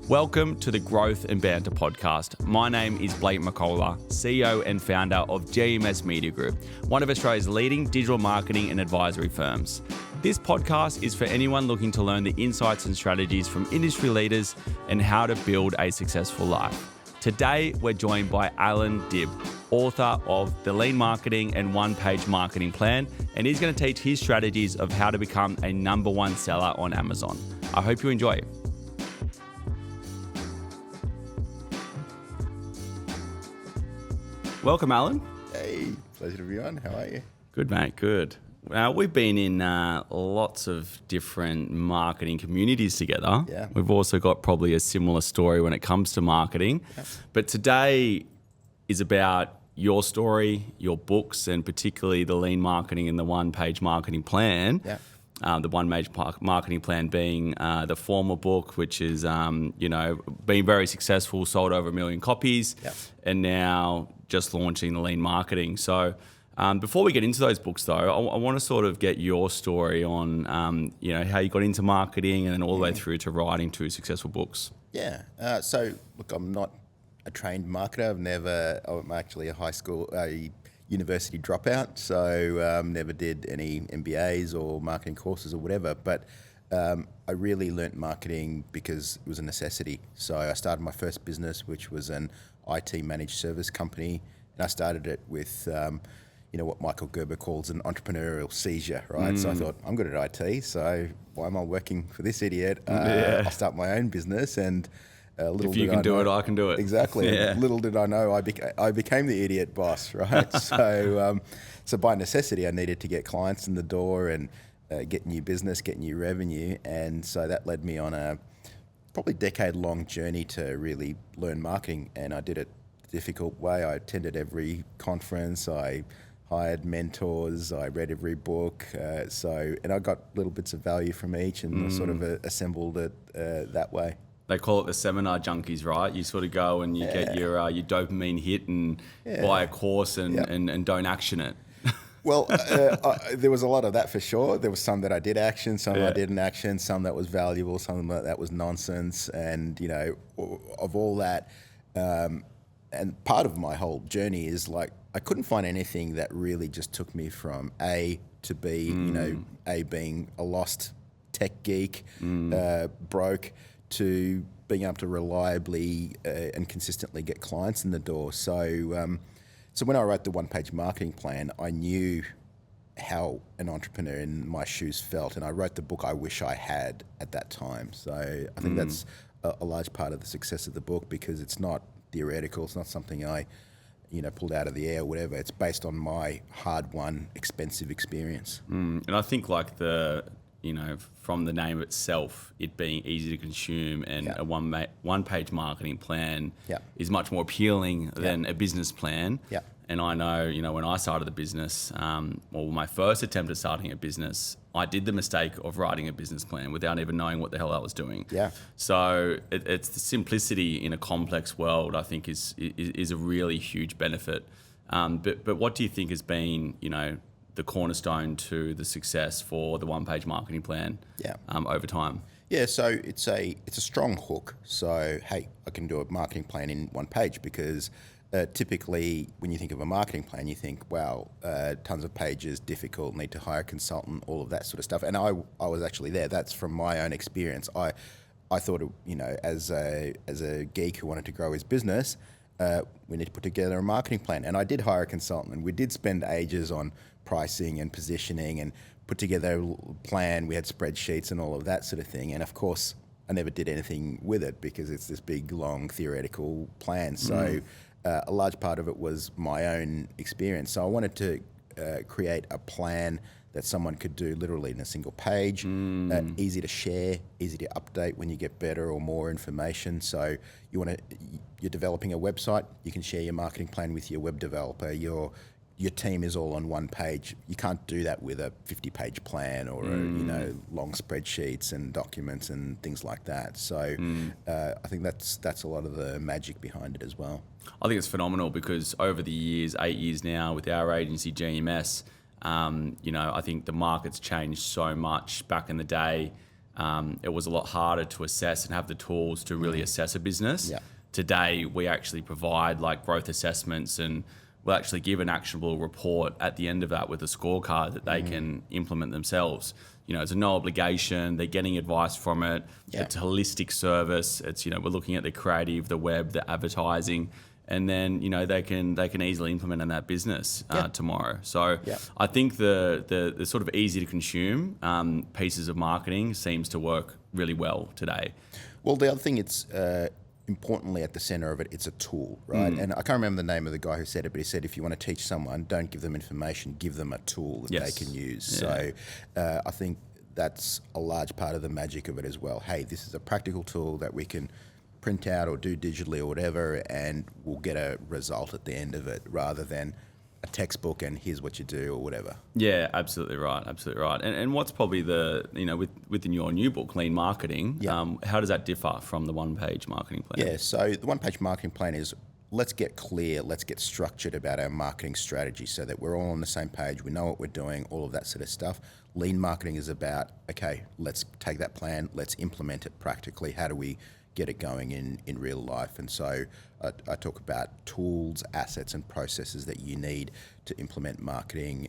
Welcome to the Growth and Banter podcast. My name is Blake McCullough, CEO and founder of GMS Media Group, one of Australia's leading digital marketing and advisory firms. This podcast is for anyone looking to learn the insights and strategies from industry leaders and how to build a successful life. Today, we're joined by Alan Dib, author of The Lean Marketing and One-Page Marketing Plan, and he's going to teach his strategies of how to become a number one seller on Amazon. I hope you enjoy. Welcome, Alan. Hey, pleasure to be on. How are you? Good, mate. Good. We've been in lots of different marketing communities together. Yeah. We've also got probably a similar story when it comes to marketing. Yeah. But today is about your story, your books, and particularly the Lean Marketing and the One-Page Marketing Plan. Yeah. The One-Page Marketing Plan being the former book, which is, been very successful, sold over 1 million copies, and now just launching the Lean Marketing. So before we get into those books, though, I want to sort of get your story on, how you got into marketing and then all the way through to writing 2 successful books. Yeah. So, look, I'm not a trained marketer. I'm actually a university dropout, so never did any MBAs or marketing courses or whatever. But I really learnt marketing because it was a necessity. So I started my first business, which was an IT managed service company, and I started it with what Michael Gerber calls an entrepreneurial seizure, right? So I thought, I'm good at IT, so why am I working for this idiot? I'll start my own business, and if you can do it, I can do it. Exactly. Yeah. Little did I know, I became the idiot boss, right? So by necessity, I needed to get clients in the door and get new business, get new revenue, and so that led me on a probably decade-long journey to really learn marketing, and I did it the difficult way. I attended every conference, I hired mentors, I read every book, and I got little bits of value from each and sort of assembled it that way. They call it the seminar junkies, right? You sort of go and you get your dopamine hit and buy a course and don't action it. Well, there was a lot of that for sure. There was some that I did action, some I didn't action, some that was valuable, some that was nonsense, and of all that. And part of my whole journey is like I couldn't find anything that really just took me from A to B. A being a lost tech geek, broke, to being able to reliably and consistently get clients in the door. So when I wrote the One-Page Marketing Plan, I knew how an entrepreneur in my shoes felt, and I wrote the book I wish I had at that time. So I think that's a large part of the success of the book, because it's not theoretical, it's not something I pulled out of the air or whatever. It's based on my hard-won, expensive experience. And I think from the name itself, it being easy to consume and a one-page marketing plan is much more appealing than a business plan. Yeah. And I know, when I started the business, my first attempt at starting a business, I did the mistake of writing a business plan without even knowing what the hell I was doing. Yeah. So it's the simplicity in a complex world, I think, is a really huge benefit. But what do you think has been, the cornerstone to the success for the One-Page Marketing Plan over time? Yeah, so it's a strong hook. So, hey, I can do a marketing plan in one page, because typically when you think of a marketing plan, you think, wow, tons of pages, difficult, need to hire a consultant, all of that sort of stuff. And I was actually there. That's from my own experience. I thought, as a geek who wanted to grow his business, we need to put together a marketing plan. And I did hire a consultant, and we did spend ages on pricing and positioning and put together a plan. We had spreadsheets and all of that sort of thing. And of course, I never did anything with it because it's this big, long theoretical plan. So a large part of it was my own experience. So I wanted to create a plan that someone could do literally in a single page, easy to share, easy to update when you get better or more information. So you're developing a website, you can share your marketing plan with your web developer. Your team is all on one page. You can't do that with a 50-page plan or long spreadsheets and documents and things like that. So I think that's a lot of the magic behind it as well. I think it's phenomenal because over the years, 8 years now with our agency GMS, I think the market's changed so much. Back in the day, it was a lot harder to assess and have the tools to really assess a business. Yeah. Today, we actually provide like growth assessments, and we'll actually give an actionable report at the end of that with a scorecard that they can implement themselves. You know, it's a no obligation. They're getting advice from it. Yeah. It's a holistic service. It's, you know, we're looking at the creative, the web, the advertising, and then, you know, they can easily implement in that business tomorrow. So I think the sort of easy to consume pieces of marketing seems to work really well today. Well, the other thing, it's importantly at the center of it, it's a tool, right? And I can't remember the name of the guy who said it, but he said, if you want to teach someone, don't give them information, give them a tool that they can use. Yeah. So I think that's a large part of the magic of it as well. Hey, this is a practical tool that we can print out or do digitally or whatever, and we'll get a result at the end of it, rather than a textbook and here's what you do or whatever. Yeah, absolutely right, absolutely right. And what's probably the, you know, within your new book, Lean Marketing, how does that differ from the one-page marketing plan? Yeah, so the one-page marketing plan is, let's get clear, let's get structured about our marketing strategy so that we're all on the same page, we know what we're doing, all of that sort of stuff. Lean marketing is about, okay, let's take that plan, let's implement it practically. How do we get it going in real life? And so I talk about tools, assets and processes that you need to implement marketing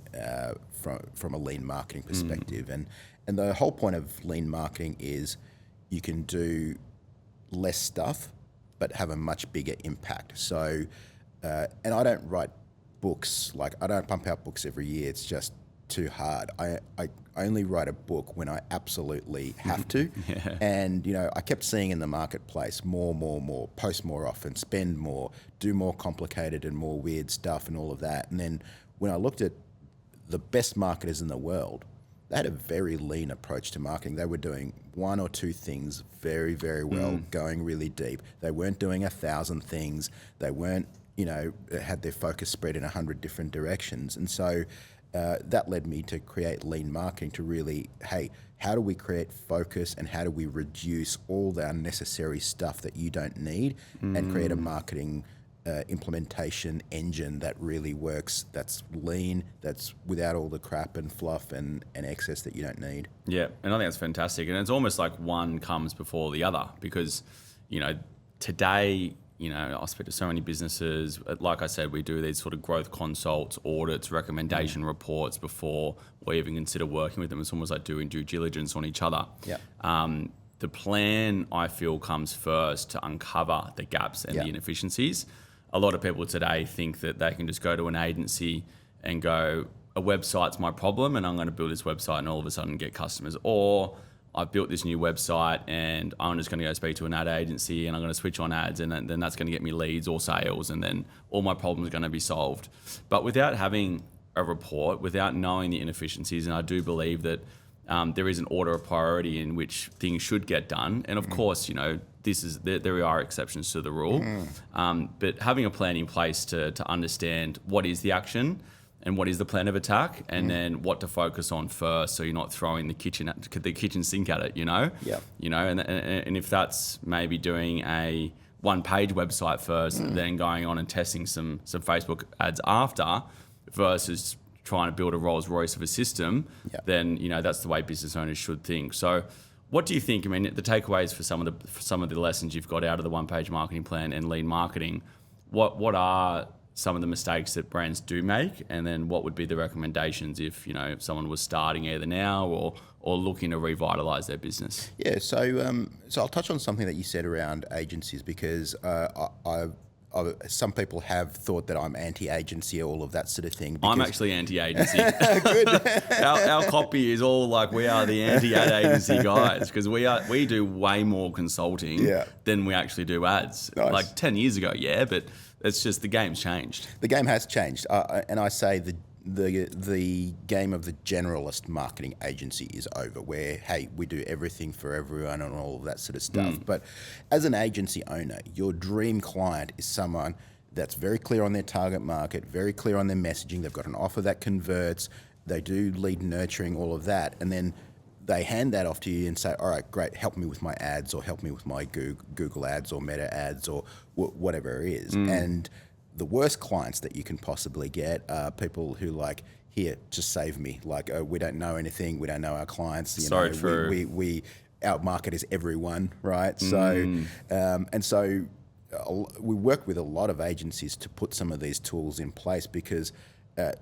from a lean marketing perspective. And the whole point of lean marketing is you can do less stuff but have a much bigger impact. So, and I don't write books, like I don't pump out books every year, it's just too hard. I only write a book when I absolutely have to. And, you know, I kept seeing in the marketplace more, post more often, spend more, do more complicated and more weird stuff and all of that. And then when I looked at the best marketers in the world, they had a very lean approach to marketing. They were doing one or two things very, very well, going really deep. They weren't doing 1,000 things. They weren't, you know, had their focus spread in 100 different directions. And so that led me to create lean marketing, to really, hey, how do we create focus and how do we reduce all the unnecessary stuff that you don't need and create a marketing implementation engine that really works, that's lean, that's without all the crap and fluff and excess that you don't need. Yeah, and I think that's fantastic. And it's almost like one comes before the other, because, you know, today, you know, I speak to so many businesses. Like I said, we do these sort of growth consults, audits, recommendation reports before we even consider working with them. It's almost like doing due diligence on each other. The plan, I feel, comes first to uncover the gaps and the inefficiencies. A lot of people today think that they can just go to an agency and go, a website's my problem and I'm going to build this website and all of a sudden get customers. Or I've built this new website and I'm just going to go speak to an ad agency and I'm going to switch on ads, and then that's going to get me leads or sales, and then all my problems are going to be solved. But without having a report, without knowing the inefficiencies, and I do believe that there is an order of priority in which things should get done. And of course, you know, there are exceptions to the rule. But having a plan in place to understand what is the action and what is the plan of attack, and then what to focus on first, so you're not throwing the kitchen sink at it, you know? You know, and if that's maybe doing a one-page website first, then going on and testing some Facebook ads after, versus trying to build a Rolls Royce of a system, then, you know, that's the way business owners should think. So what do you think? I mean, the takeaways for some of the lessons you've got out of the one-page marketing plan and lean marketing, what are some of the mistakes that brands do make, and then what would be the recommendations if, you know, someone was starting either now or looking to revitalize their business? Yeah, so I'll touch on something that you said around agencies, because some people have thought that I'm anti-agency, all of that sort of thing. I'm actually anti-agency. Good. Our copy is all like, we are the anti-ad agency guys, because we do way more consulting than we actually do ads. Nice. Like 10 years ago, but it's just the game's changed. The game has changed, and I say the game of the generalist marketing agency is over, where, hey, we do everything for everyone and all of that sort of stuff. But as an agency owner, your dream client is someone that's very clear on their target market, very clear on their messaging, they've got an offer that converts, they do lead nurturing, all of that, and then they hand that off to you and say, all right, great, help me with my ads, or help me with my Google ads or Meta ads, or whatever it is. And the worst clients that you can possibly get are people who, like, here, just save me. Like, we don't know anything. We don't know our clients. Sorry, true. our market is everyone, right? So, and so we work with a lot of agencies to put some of these tools in place because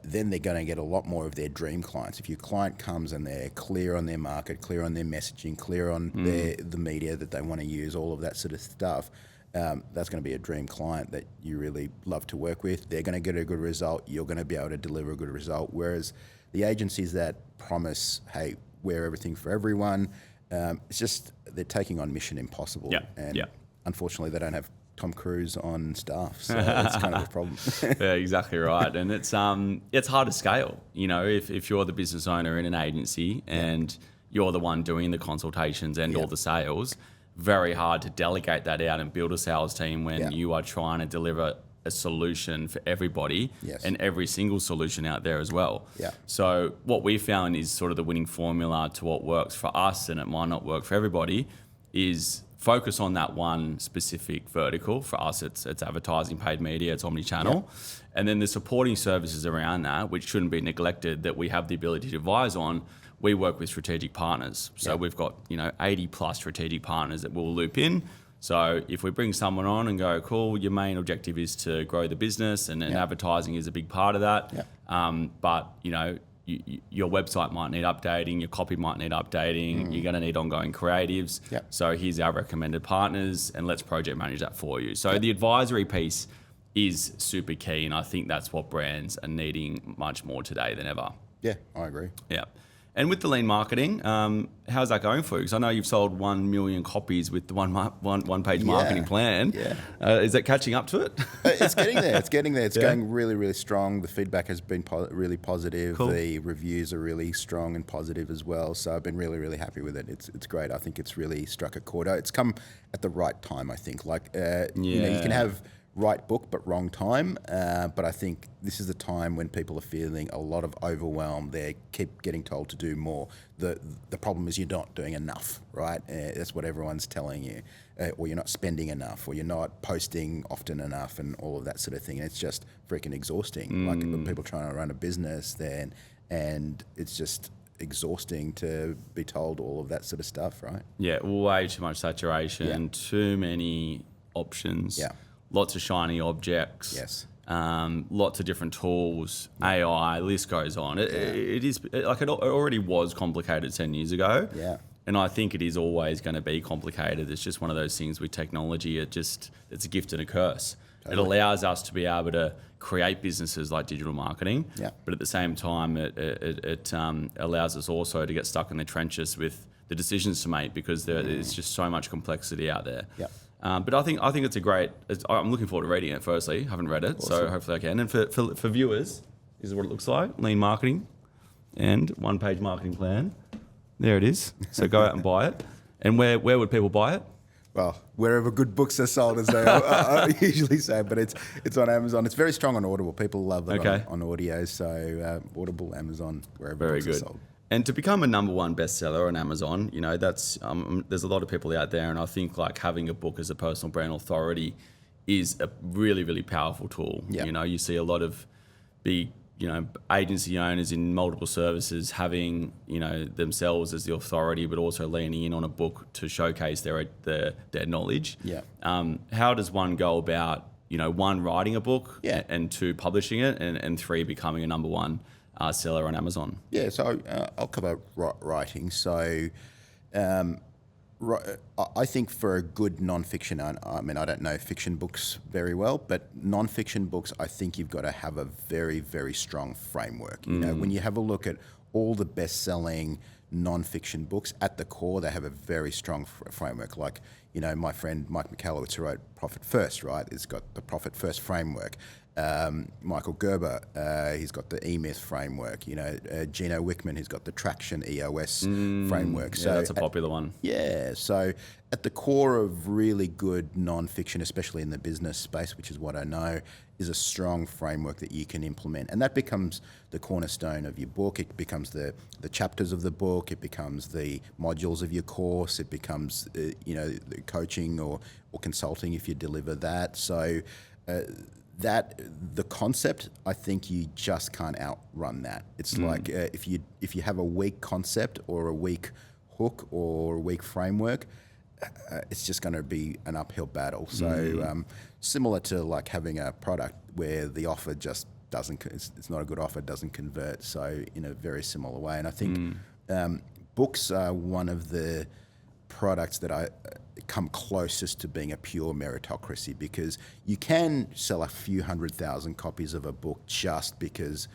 then they're going to get a lot more of their dream clients. If your client comes and they're clear on their market, clear on their messaging, clear on the media that they want to use, all of that sort of stuff, that's going to be a dream client that you really love to work with. They're going to get a good result. You're going to be able to deliver a good result. Whereas the agencies that promise, hey, we're everything for everyone, it's just they're taking on Mission Impossible. And unfortunately, they don't have Tom Cruise on staff, so it's kind of a problem. Yeah, exactly right. And it's hard to scale. You know, if you're the business owner in an agency and you're the one doing the consultations and all the sales, very hard to delegate that out and build a sales team when you are trying to deliver a solution for everybody and every single solution out there as well. So what we found is sort of the winning formula to what works for us, and it might not work for everybody, is focus on that one specific vertical. For us, it's advertising, paid media, it's omni-channel. And then the supporting services around that, which shouldn't be neglected, that we have the ability to advise on, we work with strategic partners. So we've got 80 plus strategic partners that we'll loop in. So if we bring someone on and go, cool, your main objective is to grow the business, and advertising is a big part of that. But your website might need updating, your copy might need updating, you're going to need ongoing creatives. So here's our recommended partners, and let's project manage that for you. So the advisory piece is super key, and I think that's what brands are needing much more today than ever. Yeah, I agree. Yeah. And with the lean marketing, how's that going for you? Because I know you've sold 1 million copies with the one-page marketing plan. Is that catching up to it? It's getting there. It's getting there. It's going really, really strong. The feedback has been really positive. Cool. The reviews are really strong and positive as well. So I've been really, really happy with it. It's great. I think it's really struck a chord. It's come at the right time, I think. Like, you can have right book but wrong time, but I think this is the time when people are feeling a lot of overwhelm. They keep getting told to do more. The problem is you're not doing enough, right? That's what everyone's telling you, or you're not spending enough, or you're not posting often enough, and all of that sort of thing. And it's just freaking exhausting. Like people trying to run a business then, and it's just exhausting to be told all of that sort of stuff, right? Yeah, way too much saturation, too many options. Lots of shiny objects, lots of different tools, AI, list goes on. It is like it already was complicated 10 years ago. And I think it is always going to be complicated. It's just one of those things with technology. It's a gift and a curse. Totally. It allows us to be able to create businesses like digital marketing, but at the same time, it allows us also to get stuck in the trenches with the decisions to make, because there's just so much complexity out there. But I think it's a great. I'm looking forward to reading it. Firstly, haven't read it, so hopefully I can. And for viewers, this is what it looks like: lean marketing, and one-page marketing plan. There it is. So go out and buy it. And where would people buy it? Well, wherever good books are sold, as I usually say, but it's on Amazon. It's very strong on Audible. People love it on audio. So Audible, Amazon, wherever books are sold. And to become a #1 bestseller on Amazon, that's there's a lot of people out there, and I think like having a book as a personal brand authority is a really, really powerful tool. You see a lot of big, agency owners in multiple services having, themselves as the authority, but also leaning in on a book to showcase their knowledge. How does one go about, one, writing a book, and two, publishing it, and three, becoming a #1 seller on Amazon? So I'll cover writing. So I think for a good non-fiction, I mean, I don't know fiction books very well, but non-fiction books, I think you've got to have a very, very strong framework. When you have a look at all the best-selling non-fiction books, at the core, they have a very strong framework. Like, my friend Mike Michalowicz, who wrote Profit First, right? It's got the Profit First framework. Michael Gerber, he's got the E-Myth framework. Gino Wickman, he's got the Traction EOS framework. So that's a popular one. So at the core of really good non-fiction, especially in the business space, which is what I know, is a strong framework that you can implement. And that becomes the cornerstone of your book. It becomes the chapters of the book. It becomes the modules of your course. It becomes, the coaching or consulting if you deliver that. So that the concept, I think you just can't outrun that. It's like if you have a weak concept or a weak hook or a weak framework, it's just going to be an uphill battle. So similar to like having a product where the offer just doesn't, it's not a good offer, doesn't convert. So in a very similar way. And I think books are one of the products that I come closest to being a pure meritocracy, because you can sell a few 100,000 copies of a book just because,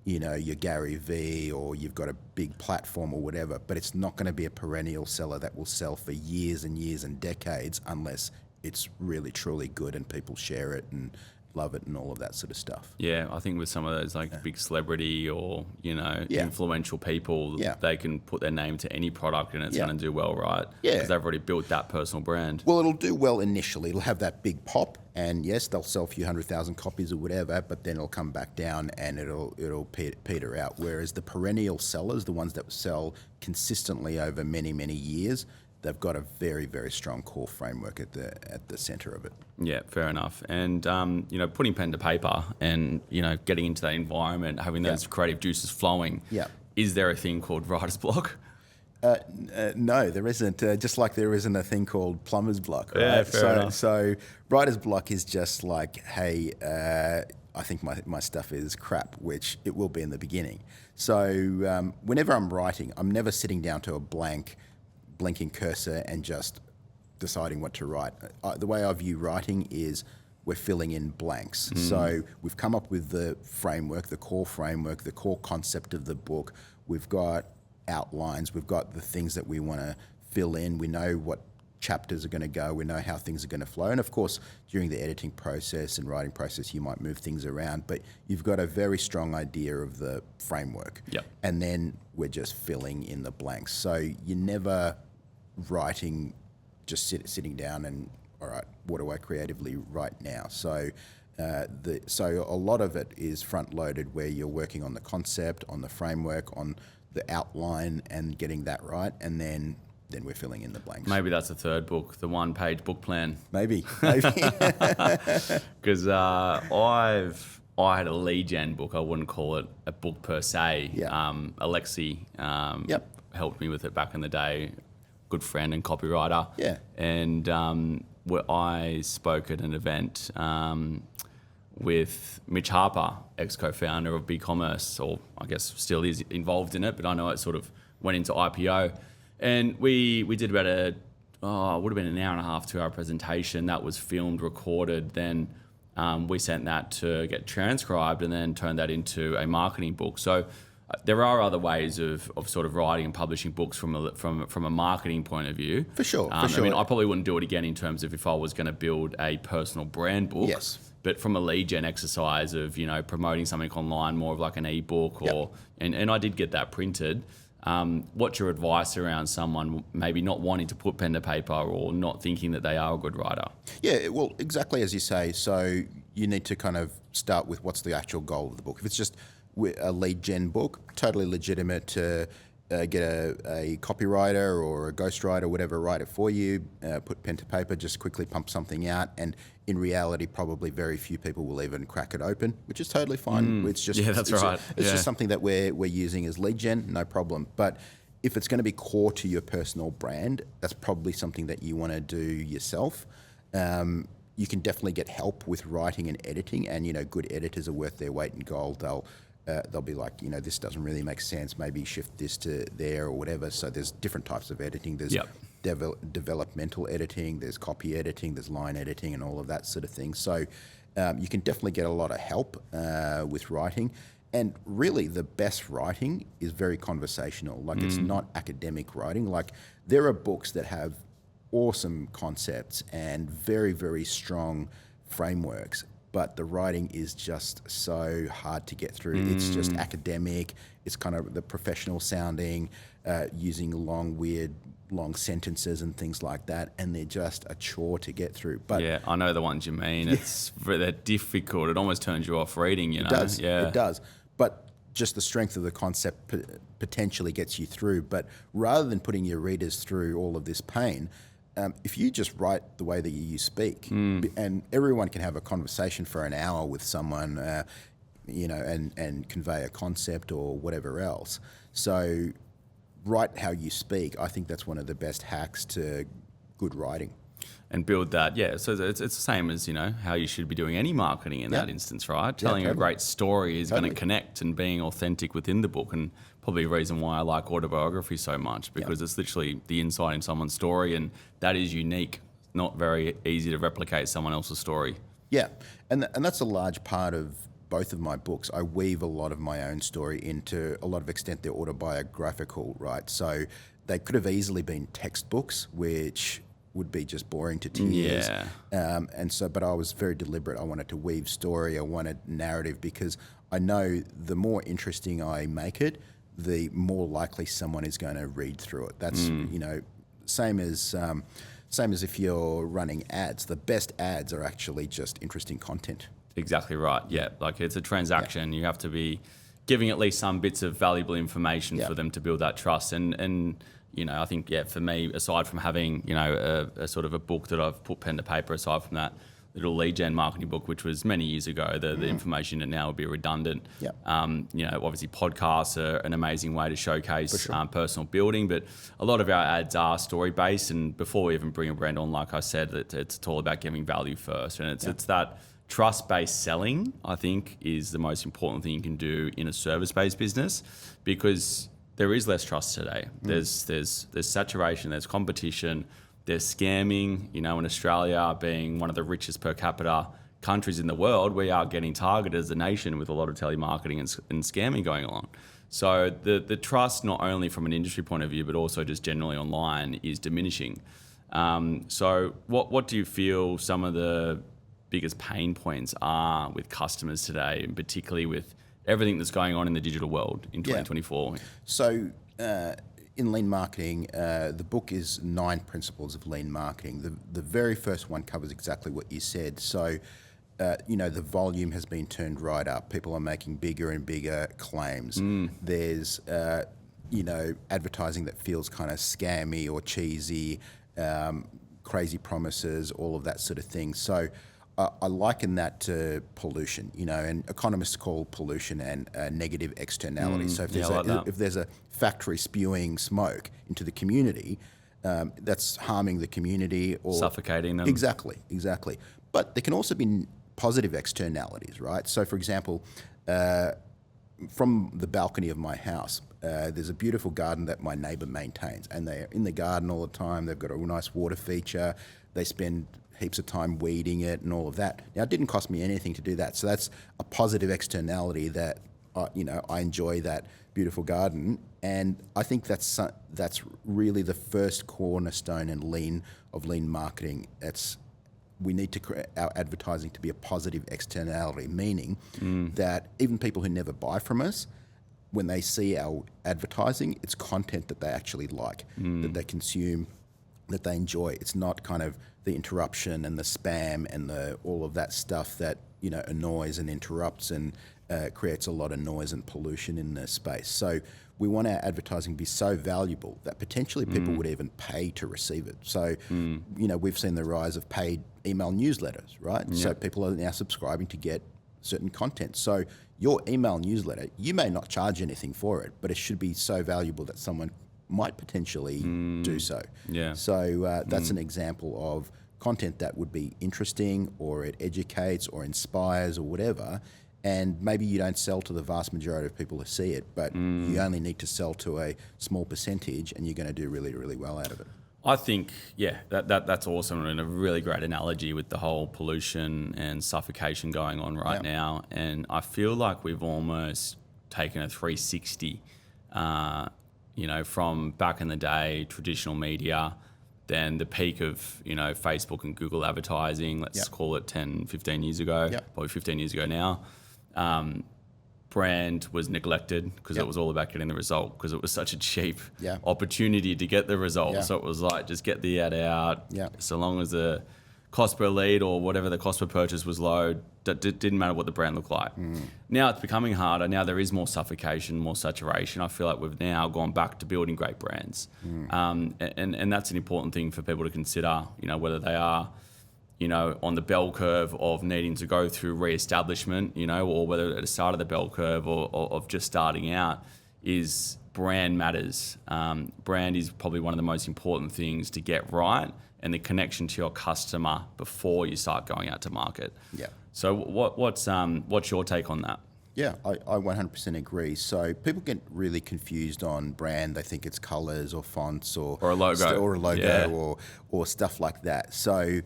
you know, you're Gary V or you've got a big platform or whatever, but it's not going to be a perennial seller that will sell for years and years and decades unless it's really truly good and people share it and love it and all of that sort of stuff. Yeah, I think with some of those like big celebrity or, you know, influential people, they can put their name to any product and it's going to do well, right? Yeah. Because they've already built that personal brand. Well, it'll do well initially. It'll have that big pop, and yes, they'll sell a few 100,000 copies or whatever, but then it'll come back down and it'll peter out. Whereas the perennial sellers, the ones that sell consistently over many, many years, they've got a very, very strong core framework at the center of it. Yeah, fair enough. And, you know, putting pen to paper and, you know, getting into that environment, having those creative juices flowing, is there a thing called writer's block? No, there isn't. Just like there isn't a thing called plumber's block, right? Yeah, fair enough. So writer's block is just like, hey, I think my stuff is crap, which it will be in the beginning. So whenever I'm writing, I'm never sitting down to a blinking cursor and just deciding what to write. The way I view writing is we're filling in blanks. So we've come up with the framework, the core concept of the book. We've got outlines. We've got the things that we want to fill in. We know what chapters are going to go. We know how things are going to flow. And of course, during the editing process and writing process, you might move things around, but you've got a very strong idea of the framework. Yep. And then we're just filling in the blanks. So you're never writing, just sitting down and, all right, what do I creatively write now? So so a lot of it is front loaded, where you're working on the concept, on the framework, on the outline and getting that right. And then we're filling in the blanks. Maybe that's a third book, the 1-page book plan. Maybe. Because I had a lead gen book. I wouldn't call it a book per se. Alexi helped me with it back in the day. Good friend and copywriter. Yeah. And where I spoke at an event with Mitch Harper, ex-co-founder of BigCommerce, or I guess still is involved in it, but I know it sort of went into IPO. And we did about it would have been an hour and a half, 2 hour presentation that was filmed, recorded. Then we sent that to get transcribed and then turned that into a marketing book. So there are other ways of sort of writing and publishing books from a marketing point of view. For sure. I mean, I probably wouldn't do it again in terms of if I was going to build a personal brand book. Yes. But from a lead gen exercise of, you know, promoting something online, more of like an ebook or, and I did get that printed. What's your advice around someone maybe not wanting to put pen to paper or not thinking that they are a good writer? Yeah, well, exactly as you say. So you need to kind of start with what's the actual goal of the book. If it's just a lead gen book, totally legitimate to get a copywriter or a ghostwriter, whatever, write it for you, put pen to paper, just quickly pump something out. And in reality, probably very few people will even crack it open, which is totally fine. It's just, that's right. It's just something that we're using as lead gen, no problem. But if it's going to be core to your personal brand, that's probably something that you want to do yourself. You can definitely get help with writing and editing, and, you know, good editors are worth their weight in gold. They'll be like, you know, this doesn't really make sense. Maybe shift this to there or whatever. So there's different types of editing. There's developmental editing, there's copy editing, there's line editing and all of that sort of thing. So you can definitely get a lot of help with writing. And really the best writing is very conversational. Like it's not academic writing. Like there are books that have awesome concepts and very, very strong frameworks, but the writing is just so hard to get through. It's just academic. It's kind of the professional sounding, using long sentences and things like that, and they're just a chore to get through. But yeah, I know the ones you mean. They're difficult. It almost turns you off reading, you know? It does. But just the strength of the concept potentially gets you through. But rather than putting your readers through all of this pain, if you just write the way that you speak, and everyone can have a conversation for an hour with someone, you know, and convey a concept or whatever else. So write how you speak. I think that's one of the best hacks to good writing. And build that, yeah. So it's the same as, how you should be doing any marketing in that instance, right? Telling a great story is going to connect, and being authentic within the book. And probably a reason why I like autobiography so much, because it's literally the insight in someone's story, and that is unique, not very easy to replicate someone else's story. Yeah, and that's a large part of both of my books. I weave a lot of my own story into a lot of extent they're autobiographical, right? So they could have easily been textbooks, which would be just boring to tears. Yeah. But I was very deliberate. I wanted to weave story. I wanted narrative, because I know the more interesting I make it, the more likely someone is going to read through it. That's same as if you're running ads. The best ads are actually just interesting content. Exactly right. Yeah, like it's a transaction. You have to be giving at least some bits of valuable information for them to build that trust. And I think, for me, aside from having, a sort of a book that I've put pen to paper, aside from that little lead gen marketing book, which was many years ago, the information in it now would be redundant. Yep. Obviously podcasts are an amazing way to showcase personal building, but a lot of our ads are story-based. And before we even bring a brand on, like I said, it's all about giving value first. And it's that trust-based selling, I think, is the most important thing you can do in a service-based business, because there is less trust today. There's saturation, there's competition, there's scamming. In Australia being one of the richest per capita countries in the world, we are getting targeted as a nation with a lot of telemarketing and scamming going on. So the trust, not only from an industry point of view, but also just generally online, is diminishing. So what do you feel some of the biggest pain points are with customers today, and particularly with everything that's going on in the digital world in 2024? So in lean marketing, the book is 9 principles of lean marketing. The very first one covers exactly what you said. So, the volume has been turned right up. People are making bigger and bigger claims. There's, advertising that feels kind of scammy or cheesy, crazy promises, all of that sort of thing. So I liken that to pollution, and economists call pollution and negative externality. So if there's a factory spewing smoke into the community, that's harming the community or suffocating them. Exactly. But there can also be positive externalities, right? So, for example, from the balcony of my house, there's a beautiful garden that my neighbour maintains, and they're in the garden all the time. They've got a nice water feature. They spend heaps of time weeding it and all of that. Now, it didn't cost me anything to do that. So that's a positive externality that, I enjoy that beautiful garden. And I think that's really the first cornerstone and lean marketing. We need to create our advertising to be a positive externality, meaning that even people who never buy from us, when they see our advertising, it's content that they actually like, that they consume, that they enjoy. It's not kind of the interruption and the spam and all of that stuff that annoys and interrupts and creates a lot of noise and pollution in the space. So we want our advertising to be so valuable that potentially people would even pay to receive it. So we've seen the rise of paid email newsletters, right? Yep. So people are now subscribing to get certain content. So your email newsletter, you may not charge anything for it, but it should be so valuable that someone might potentially do so. Yeah. So that's an example of content that would be interesting, or it educates or inspires or whatever. And maybe you don't sell to the vast majority of people who see it, but you only need to sell to a small percentage, and you're going to do really, really well out of it. I think, that's awesome, and a really great analogy with the whole pollution and suffocation going on right now. And I feel like we've almost taken a 360, from back in the day, traditional media, then the peak of, Facebook and Google advertising, let's call it 10, 15 years ago, probably 15 years ago now. Brand was neglected because it was all about getting the result, because it was such a cheap opportunity to get the result. So it was like, just get the ad out. So long as the cost per lead or whatever the cost per purchase was low, that didn't matter what the brand looked like. Now it's becoming harder. Now there is more suffocation, more saturation. I feel like we've now gone back to building great brands. And that's an important thing for people to consider, whether they are on the bell curve of needing to go through re-establishment, or whether at the start of the bell curve or of just starting out, is brand matters. Brand is probably one of the most important things to get right, and the connection to your customer before you start going out to market. Yeah. So what's your take on that? Yeah, I 100% agree. So people get really confused on brand. They think it's colors or fonts or a logo, yeah. or stuff like that. So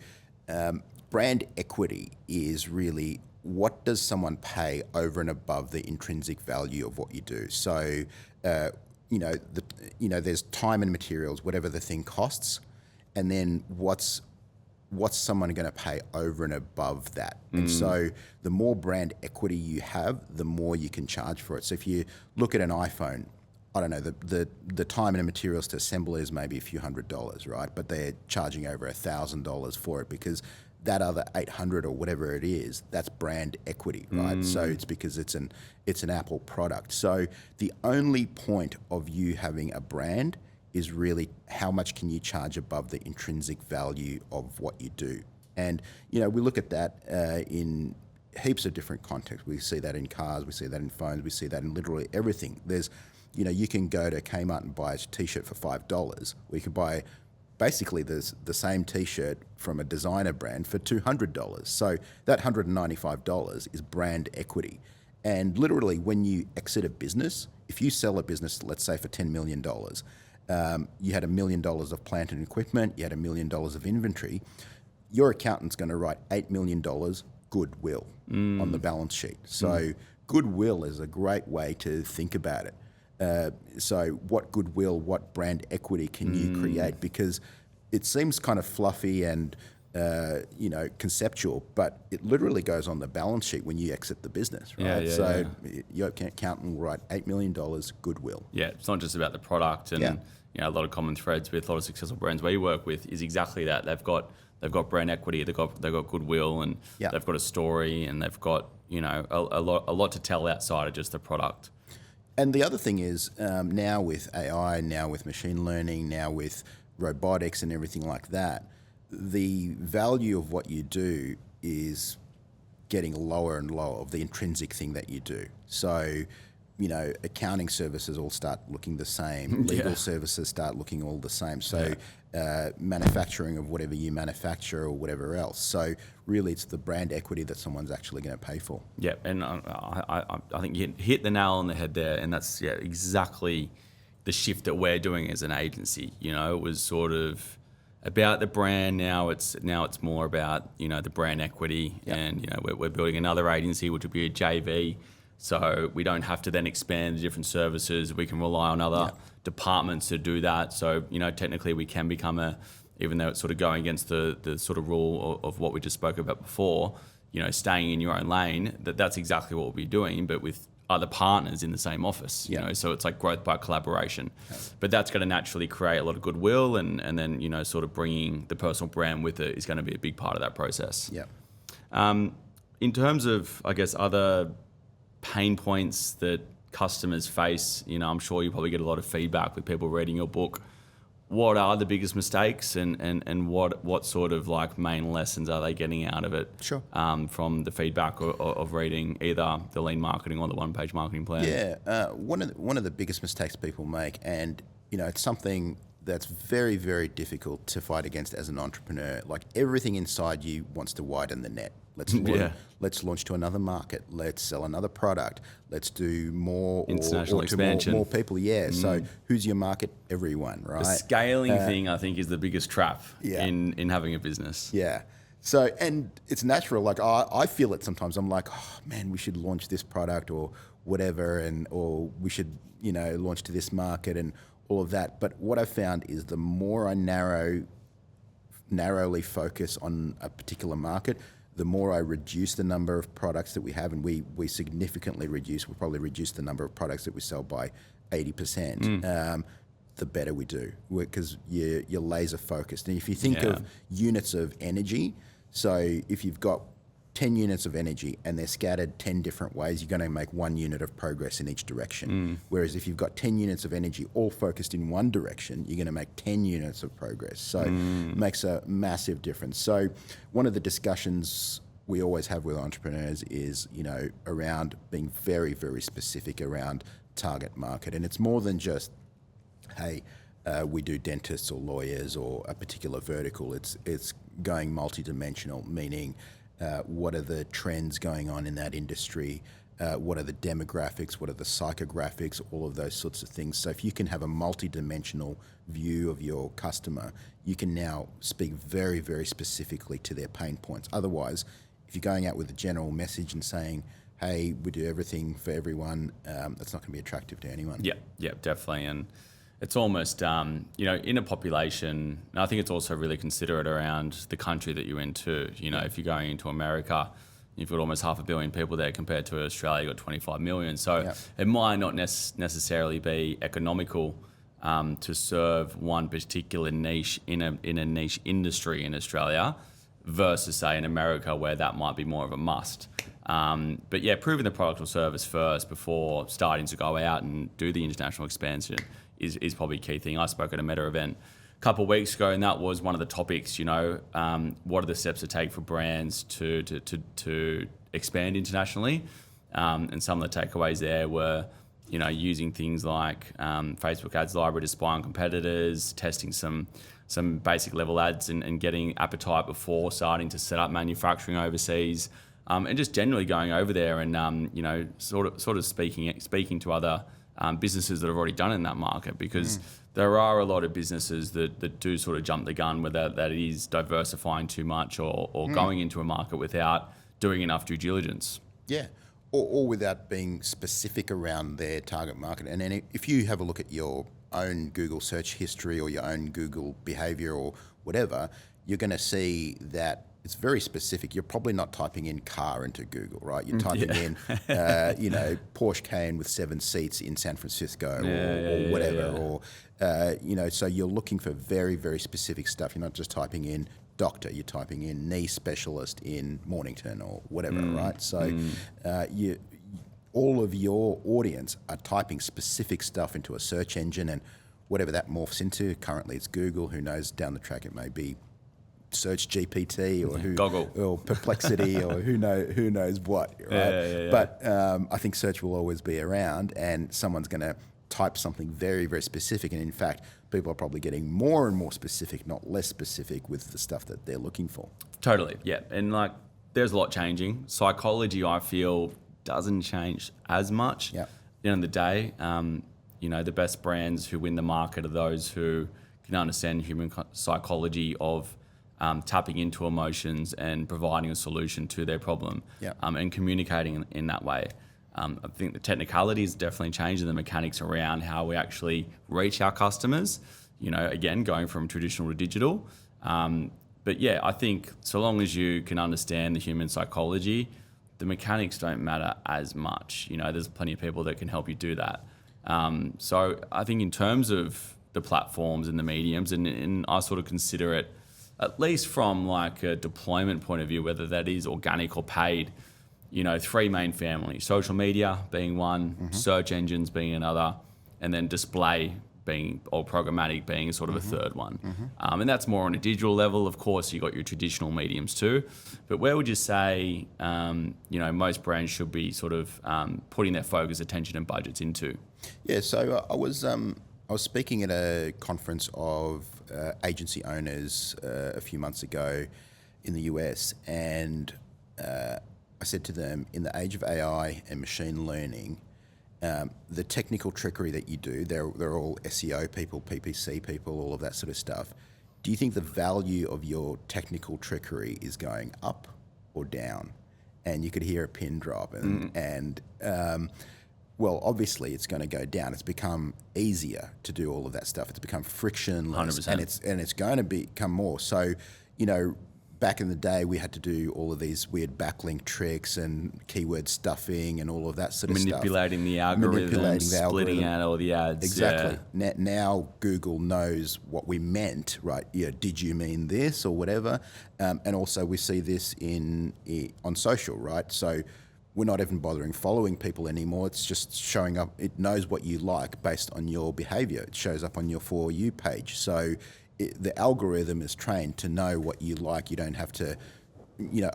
brand equity is really, what does someone pay over and above the intrinsic value of what you do? So there's time and materials, whatever the thing costs, and then what's someone going to pay over and above that? And so the more brand equity you have, the more you can charge for it. So if you look at an iPhone, I don't know, the time and the materials to assemble it is maybe a few $100s, right? But they're charging over $1,000 for it because that other 800 or whatever it is, that's brand equity, right? So it's because it's an Apple product. So the only point of you having a brand is really how much can you charge above the intrinsic value of what you do. And, we look at that in heaps of different contexts. We see that in cars, we see that in phones, we see that in literally everything. There's, you can go to Kmart and buy a t-shirt for $5, or you can buy basically the same t-shirt from a designer brand for $200. So that $195 is brand equity. And literally when you exit a business, if you sell a business, let's say for $10 million, you had $1 million of plant and equipment, you had $1 million of inventory, your accountant's going to write $8 million goodwill on the balance sheet. So goodwill is a great way to think about it. So what goodwill, what brand equity can you create? Because it seems kind of fluffy and conceptual, but it literally goes on the balance sheet when you exit the business, right? Your accountant will write $8 million goodwill. Yeah, it's not just about the product, and a lot of common threads with a lot of successful brands we work with is exactly that. They've got brand equity, they've got goodwill, and they've got a story, and they've got a lot to tell outside of just the product. And the other thing is now with AI, now with machine learning, now with robotics and everything like that, the value of what you do is getting lower and lower, of the intrinsic thing that you do. So, accounting services all start looking the same. Legal services start looking all the same. So manufacturing of whatever you manufacture or whatever else. So really it's the brand equity that someone's actually going to pay for. Yeah, and I think you hit the nail on the head there, and that's exactly the shift that we're doing as an agency. It was sort of about the brand. Now it's more about the brand equity, and we're building another agency which will be a JV, so we don't have to then expand the different services. We can rely on other departments to do that. So technically we can become even though it's sort of going against the sort of rule of what we just spoke about before, staying in your own lane, that's exactly what we'll be doing, but with other partners in the same office, so it's like growth by collaboration. But that's going to naturally create a lot of goodwill, and then sort of bringing the personal brand with it is going to be a big part of that process. In terms of, I guess, other pain points that customers face, I'm sure you probably get a lot of feedback with people reading your book. What are the biggest mistakes, and what sort of like main lessons are they getting out of it? Sure. From the feedback of reading either the lean marketing or the one-page marketing plan? Yeah, one of the biggest mistakes people make, and it's something that's very, very difficult to fight against as an entrepreneur. Like everything inside you wants to widen the net. Let's launch to another market. Let's sell another product. Let's do more international expansion. More people. Yeah. So who's your market? Everyone, right? The scaling thing, I think, is the biggest trap in having a business. Yeah. So, and it's natural. Like I feel it sometimes. I'm like, oh man, we should launch this product or whatever, or we should launch to this market and all of that. But what I found is the more I narrowly focus on a particular market, the more I reduce the number of products that we have, and we significantly reduce. We probably reduce the number of products that we sell by 80%. The better we do, because you're laser focused. And if you think of units of energy, so if you've got 10 units of energy and they're scattered 10 different ways, you're going to make 1 unit of progress in each direction. Whereas if you've got 10 units of energy all focused in one direction, you're going to make 10 units of progress. So it makes a massive difference. So one of the discussions we always have with entrepreneurs is, around being very, very specific around target market. And it's more than just, hey, we do dentists or lawyers or a particular vertical. It's going multidimensional, meaning what are the trends going on in that industry? What are the demographics? What are the psychographics? All of those sorts of things. So if you can have a multidimensional view of your customer, you can now speak very, very specifically to their pain points. Otherwise, if you're going out with a general message and saying, hey, we do everything for everyone, that's not going to be attractive to anyone. Yeah, definitely. And it's almost, in a population, and I think it's also really considerate around the country that you're in too. If you're going into America, you've got almost 500 million people there compared to Australia, you've got 25 million. So it might not necessarily be economical to serve one particular niche in a niche industry in Australia versus, say, in America where that might be more of a must. But yeah, proving the product or service first before starting to go out and do the international expansion is probably a key thing. I spoke at a Meta event a couple of weeks ago, and that was one of the topics. What are the steps to take for brands to expand internationally? And some of the takeaways there were, using things like Facebook ads library to spy on competitors, testing some basic level ads, and getting appetite before starting to set up manufacturing overseas. And just generally going over there and sort of speaking to other businesses that have already done in that market, because there are a lot of businesses that do sort of jump the gun, whether that is diversifying too much or going into a market without doing enough due diligence. Yeah, or without being specific around their target market. And then if you have a look at your own Google search history or your own Google behavior or whatever, you're going to see that it's very specific. You're probably not typing in car into Google, right? You're typing in, Porsche Cayenne with 7 seats in San Francisco or whatever. Or, so you're looking for very, very specific stuff. You're not just typing in doctor, you're typing in knee specialist in Mornington or whatever, right? So all of your audience are typing specific stuff into a search engine, and whatever that morphs into. Currently it's Google. Who knows, down the track it may be Search GPT or Perplexity or who knows what, right? But I think search will always be around, and someone's going to type something very, very specific. And in fact, people are probably getting more and more specific, not less specific, with the stuff that they're looking for. Totally, yeah. And there's a lot changing. Psychology, I feel, doesn't change as much. Yeah. At the end of the day, the best brands who win the market are those who can understand human psychology of tapping into emotions and providing a solution to their problem, and communicating in that way. I think the technicality has definitely changed, and the mechanics around how we actually reach our customers, again, going from traditional to digital. But yeah, I think so long as you can understand the human psychology, the mechanics don't matter as much. There's plenty of people that can help you do that. So I think in terms of the platforms and the mediums, and I sort of consider it, at least from a deployment point of view, whether that is organic or paid, 3 main families: social media being one, search engines being another, and then display being, or programmatic being sort of a third one. And that's more on a digital level. Of course, you got your traditional mediums too. But where would you say, most brands should be sort of putting their focus, attention, and budgets into? Yeah, so I was speaking at a conference of agency owners a few months ago in the US, and I said to them, in the age of AI and machine learning, the technical trickery that you do, they're all SEO people, PPC people, all of that sort of stuff. Do you think the value of your technical trickery is going up or down? And you could hear a pin drop, well, obviously it's going to go down. It's become easier to do all of that stuff. It's become frictionless, 100%. and it's going to become more. So, back in the day, we had to do all of these weird backlink tricks and keyword stuffing and all of that sort of stuff. Manipulating the algorithm, splitting out all the ads. Exactly. Yeah. Now Google knows what we meant, right? Did you mean this or whatever? And also we see this on social, right? So we're not even bothering following people anymore. It's just showing up. It knows what you like based on your behavior. It shows up on your For You page. So the algorithm is trained to know what you like. You don't have to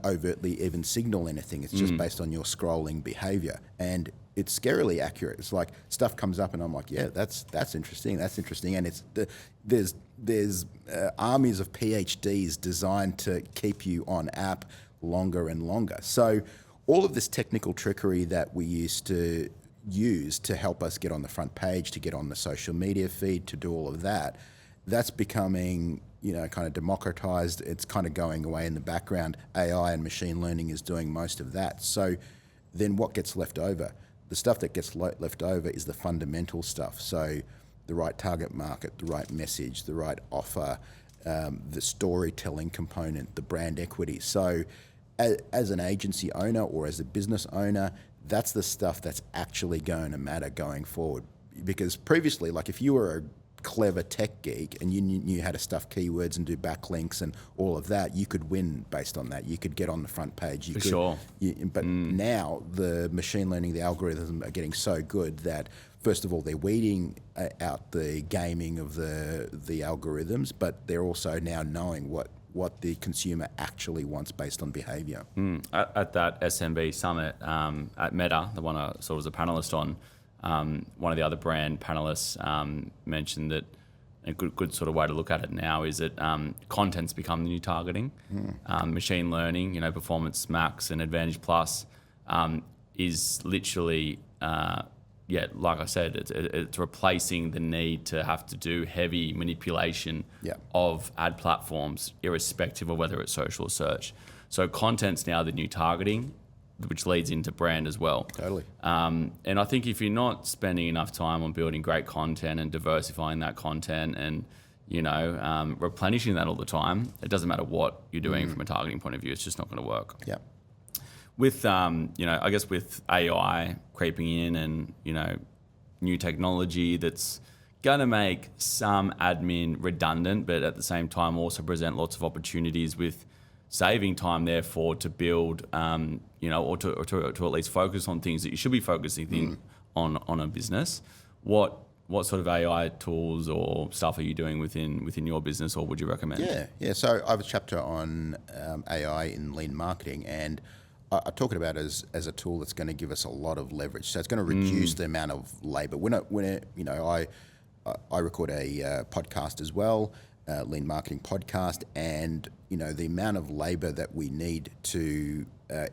overtly even signal anything. It's just based on your scrolling behavior, and it's scarily accurate. It's like stuff comes up, and I'm like, yeah, that's interesting. That's interesting, and there's armies of PhDs designed to keep you on app longer and longer. So all of this technical trickery that we used to use to help us get on the front page, to get on the social media feed, to do all of that, that's becoming kind of democratized. It's kind of going away in the background. AI and machine learning is doing most of that. So then what gets left over? The stuff that gets left over is the fundamental stuff. So the right target market, the right message, the right offer, the storytelling component, the brand equity. So as an agency owner or as a business owner, that's the stuff that's actually going to matter going forward. Because previously, like if you were a clever tech geek and you knew how to stuff keywords and do backlinks and all of that, you could win based on that. You could get on the front page. But now the machine learning, the algorithms are getting so good that first of all, they're weeding out the gaming of the algorithms, but they're also now knowing what the consumer actually wants based on behavior. At that SMB summit at Meta, the one I sort of was a panelist on, one of the other brand panelists mentioned that a good sort of way to look at it now is that content's become the new targeting. Machine learning, Performance Max and Advantage Plus is literally, like I said, it's replacing the need to have to do heavy manipulation of ad platforms, irrespective of whether it's social or search. So content's now the new targeting, which leads into brand as well. Totally. And I think if you're not spending enough time on building great content and diversifying that content and, replenishing that all the time, it doesn't matter what you're doing from a targeting point of view, it's just not going to work. Yeah. With, I guess with AI creeping in and, new technology that's going to make some admin redundant, but at the same time also present lots of opportunities with saving time, therefore, to build, or to at least focus on things that you should be focusing on a business. What sort of AI tools or stuff are you doing within your business, or would you recommend? Yeah. So I have a chapter on AI in lean marketing, and I talk about it as a tool that's going to give us a lot of leverage. So it's going to reduce the amount of labour. I record a podcast as well. Lean marketing podcast, and the amount of labor that we need to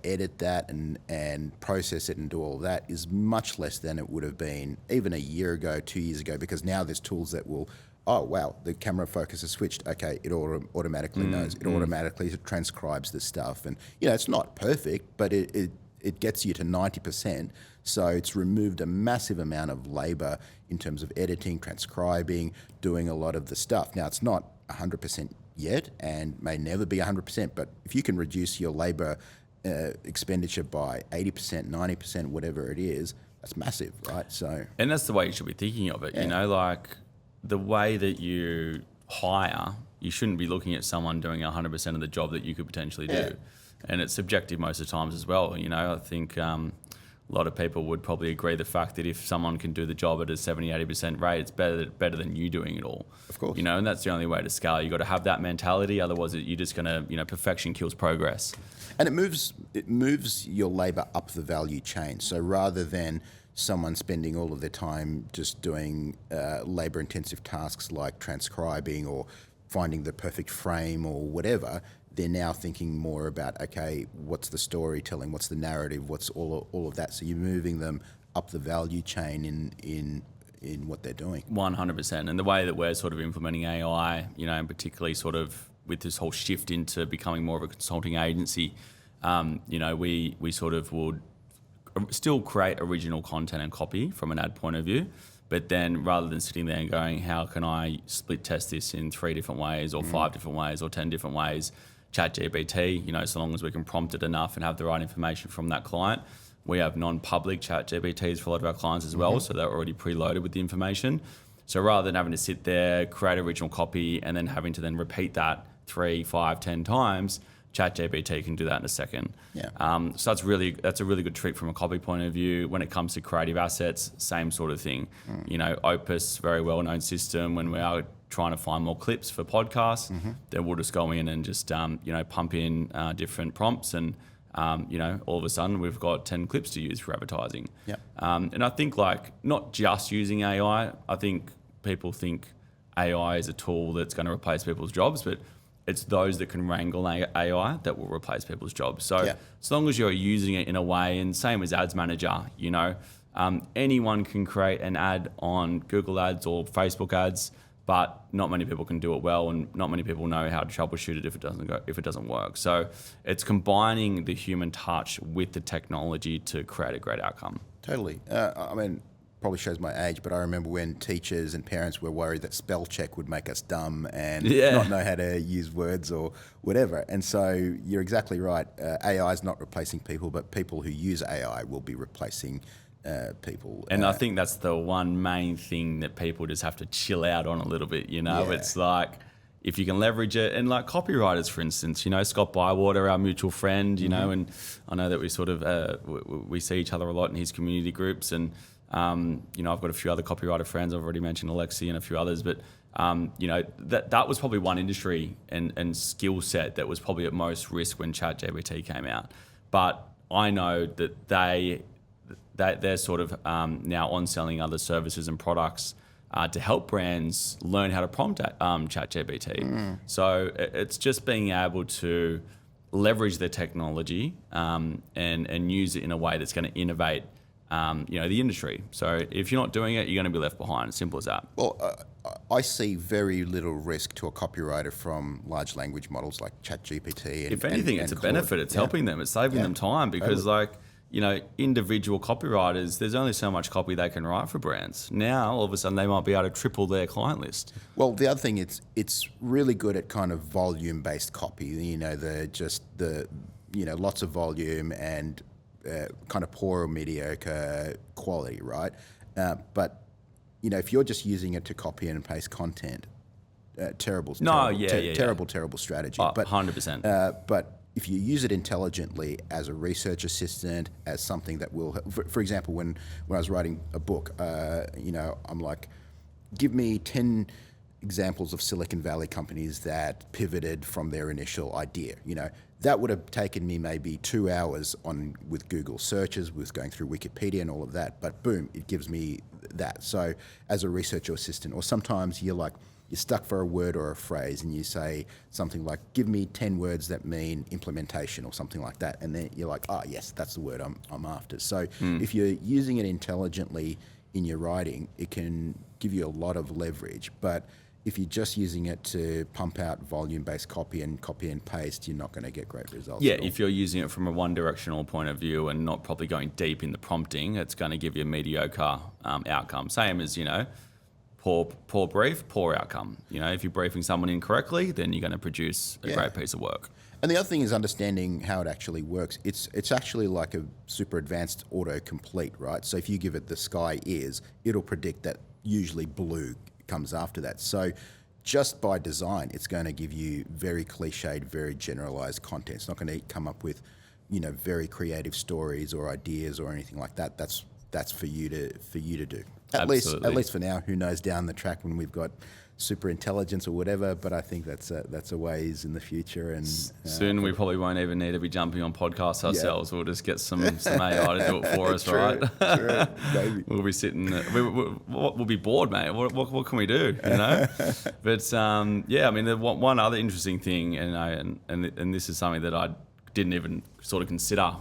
edit that and process it and do all that is much less than it would have been even a year ago, 2 years ago, because now there's tools that will, oh wow, the camera focus has switched, okay, it automatically knows, it automatically transcribes the stuff, and it's not perfect, but it gets you to 90%. So it's removed a massive amount of labor in terms of editing, transcribing, doing a lot of the stuff. Now, it's not 100% yet and may never be 100%, but if you can reduce your labor expenditure by 80%, 90%, whatever it is, that's massive, right? So, and that's the way you should be thinking of it. Like the way that you hire, you shouldn't be looking at someone doing 100% of the job that you could potentially do. And it's subjective most of the times as well. I think a lot of people would probably agree the fact that if someone can do the job at a 70, 80% rate, it's better than you doing it all. Of course. And that's the only way to scale. You've got to have that mentality, otherwise you're just going to, perfection kills progress. And it moves your labor up the value chain. So rather than someone spending all of their time just doing labor-intensive tasks like transcribing or finding the perfect frame or whatever, they're now thinking more about, okay, what's the storytelling, what's the narrative, what's all of that. So you're moving them up the value chain in what they're doing. 100%. And the way that we're sort of implementing AI, and particularly sort of with this whole shift into becoming more of a consulting agency, we sort of would still create original content and copy from an ad point of view. But then rather than sitting there and going, how can I split test this in 3 different ways or 5 different ways or 10 different ways, ChatGPT, so long as we can prompt it enough and have the right information from that client. We have non-public ChatGPTs for a lot of our clients as well, so they're already preloaded with the information. So rather than having to sit there, create original copy, and then having to then repeat that 3, 5, 10 times, ChatGPT can do that in a second. Yeah. So that's a really good trick from a copy point of view. When it comes to creative assets, same sort of thing. Opus, very well-known system. When we are trying to find more clips for podcasts, then we'll just go in and just, pump in different prompts and, all of a sudden we've got 10 clips to use for advertising. Yep. And I think not just using AI, I think people think AI is a tool that's going to replace people's jobs, but it's those that can wrangle AI that will replace people's jobs. So as long as you're using it in a way, and same as Ads Manager, anyone can create an ad on Google Ads or Facebook ads, but not many people can do it well, and not many people know how to troubleshoot it if it doesn't work. So it's combining the human touch with the technology to create a great outcome. Totally. Probably shows my age, but I remember when teachers and parents were worried that spell check would make us dumb and not know how to use words or whatever. And so you're exactly right. AI is not replacing people, but people who use AI will be replacing people. And I think that's the one main thing that people just have to chill out on a little bit. It's like, if you can leverage it, and like copywriters, for instance, Scott Bywater, our mutual friend, and I know that we sort of we see each other a lot in his community groups, and I've got a few other copywriter friends. I've already mentioned Alexi and a few others, but that was probably one industry and skill set that was probably at most risk when ChatGPT came out. But I know that they're sort of now on selling other services and products to help brands learn how to prompt ChatGPT. So it's just being able to leverage the technology and use it in a way that's going to innovate the industry. So if you're not doing it, you're going to be left behind. Simple as that. Well, I see very little risk to a copywriter from large language models like ChatGPT. If anything, it's a benefit. It's helping them. It's saving them time because individual copywriters, there's only so much copy they can write for brands. Now, all of a sudden, they might be able to triple their client list. Well, the other thing, it's really good at kind of volume-based copy. Lots of volume and kind of poor or mediocre quality, right? But if you're just using it to copy and paste content, terrible strategy. Oh, 100%. But if you use it intelligently as a research assistant, as something that will, for example, when I was writing a book, I'm like, give me 10 examples of Silicon Valley companies that pivoted from their initial idea. That would have taken me maybe 2 hours with Google searches, with going through Wikipedia and all of that. But boom, it gives me that. So as a research assistant, or sometimes you're stuck for a word or a phrase and you say something like, give me 10 words that mean implementation or something like that. And then you're like, oh yes, that's the word I'm after. So if you're using it intelligently in your writing, it can give you a lot of leverage. But if you're just using it to pump out volume-based copy and paste, you're not going to get great results. Yeah, if you're using it from a one-directional point of view and not probably going deep in the prompting, it's going to give you a mediocre outcome. Same as, poor brief, poor outcome. If you're briefing someone incorrectly, then you're going to produce a great piece of work. And the other thing is understanding how it actually works. It's actually like a super advanced autocomplete, right? So if you give it the sky is, it'll predict that usually blue comes after that. So just by design, it's going to give you very cliched, very generalized content. It's not going to come up with, very creative stories or ideas or anything like that. That's for you to do. At least for now. Who knows down the track when we've got super intelligence or whatever, but I think that's a ways in the future. And soon we probably won't even need to be jumping on podcasts ourselves. We'll just get some AI to do it for us, true, right? True, maybe. We'll be sitting. We'll be bored, mate. What can we do? But the one other interesting thing, and this is something that I didn't even sort of consider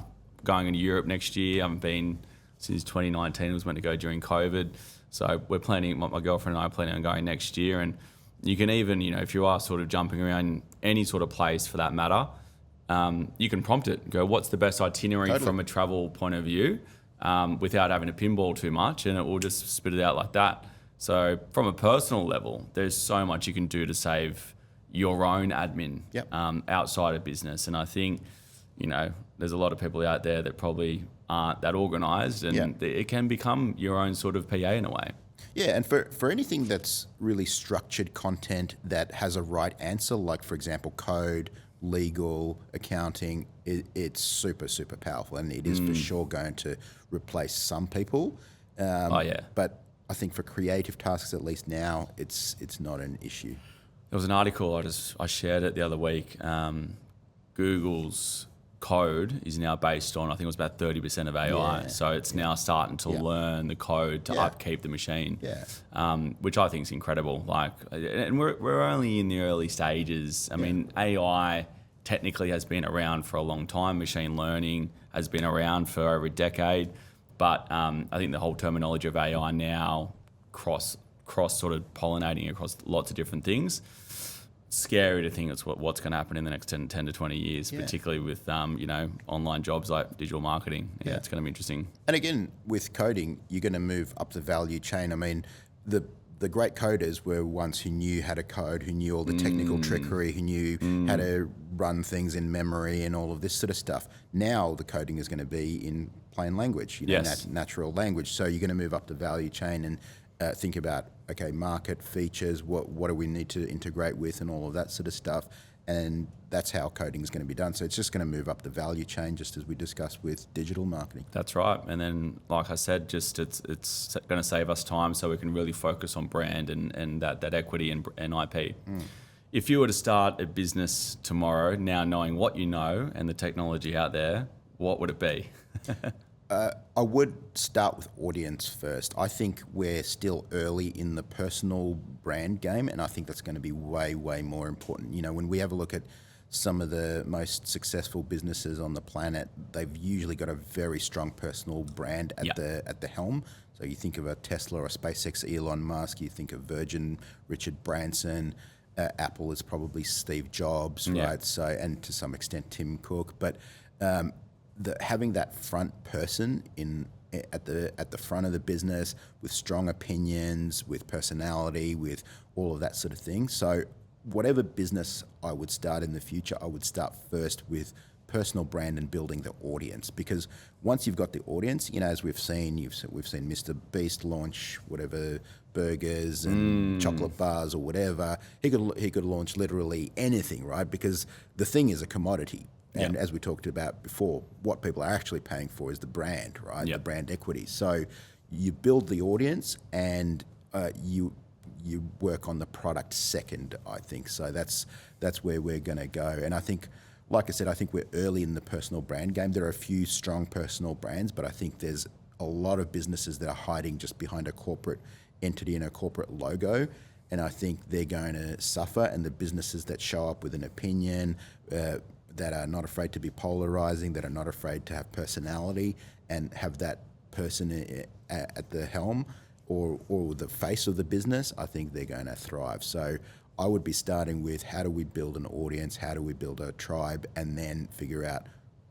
going into Europe next year. I haven't been since 2019. It was meant to go during COVID. So we're planning, my girlfriend and I are planning on going next year. And you can even, if you are sort of jumping around any sort of place for that matter, you can prompt it, go, what's the best itinerary from a travel point of view, without having to pinball too much, and it will just spit it out like that. So from a personal level, there's so much you can do to save your own admin outside of business. And I think, there's a lot of people out there that probably aren't that organised, and it can become your own sort of PA in a way. Yeah, and for anything that's really structured content that has a right answer, like for example code, legal, accounting, it's super, super powerful, and it is for sure going to replace some people. But I think for creative tasks, at least now, it's not an issue. There was an article I shared it the other week. Google's code is now based on, I think it was about 30% of AI. Yeah. So it's now starting to learn the code to upkeep the machine, which I think is incredible. Like, and we're only in the early stages. I mean, AI technically has been around for a long time. Machine learning has been around for over a decade. But I think the whole terminology of AI now cross sort of pollinating across lots of different things. Scary to think it's what's going to happen in the next 10 to 20 years, particularly with online jobs like digital marketing. It's going to be interesting. And again, with coding, you're going to move up the value chain. I mean, the great coders were ones who knew how to code, who knew all the technical trickery, who knew how to run things in memory and all of this sort of stuff. Now the coding is going to be in plain language, natural language. So you're going to move up the value chain and think about, okay, market features, what do we need to integrate with and all of that sort of stuff. And that's how coding is going to be done. So it's just going to move up the value chain, just as we discussed with digital marketing. That's right. And then, like I said, just it's going to save us time so we can really focus on brand and that equity and IP. If you were to start a business tomorrow, now knowing what you know and the technology out there, what would it be? I would start with audience first. I think we're still early in the personal brand game, and I think that's going to be way, way more important. You know, when we have a look at some of the most successful businesses on the planet, they've usually got a very strong personal brand at the helm. So you think of a Tesla or a SpaceX, Elon Musk. You think of Virgin, Richard Branson. Apple is probably Steve Jobs, right? So, and to some extent Tim Cook, but having that front person at the front of the business with strong opinions, with personality, with all of that sort of thing. So whatever business I would start in the future, I would start first with personal brand and building the audience, because once you've got the audience, you know, as we've seen Mr. Beast launch whatever burgers and chocolate bars or whatever. He could launch literally anything, right? Because the thing is a commodity. And as we talked about before, what people are actually paying for is the brand, right? The brand equity. So you build the audience and you work on the product second, I think. So that's where we're going to go. And I think, like I said, I think we're early in the personal brand game. There are a few strong personal brands, but I think there's a lot of businesses that are hiding just behind a corporate entity and a corporate logo. And I think they're going to suffer. And the businesses that show up with an opinion, that are not afraid to be polarizing, that are not afraid to have personality and have that person at the helm or the face of the business, I think they're going to thrive. So I would be starting with, how do we build an audience? How do we build a tribe? And then figure out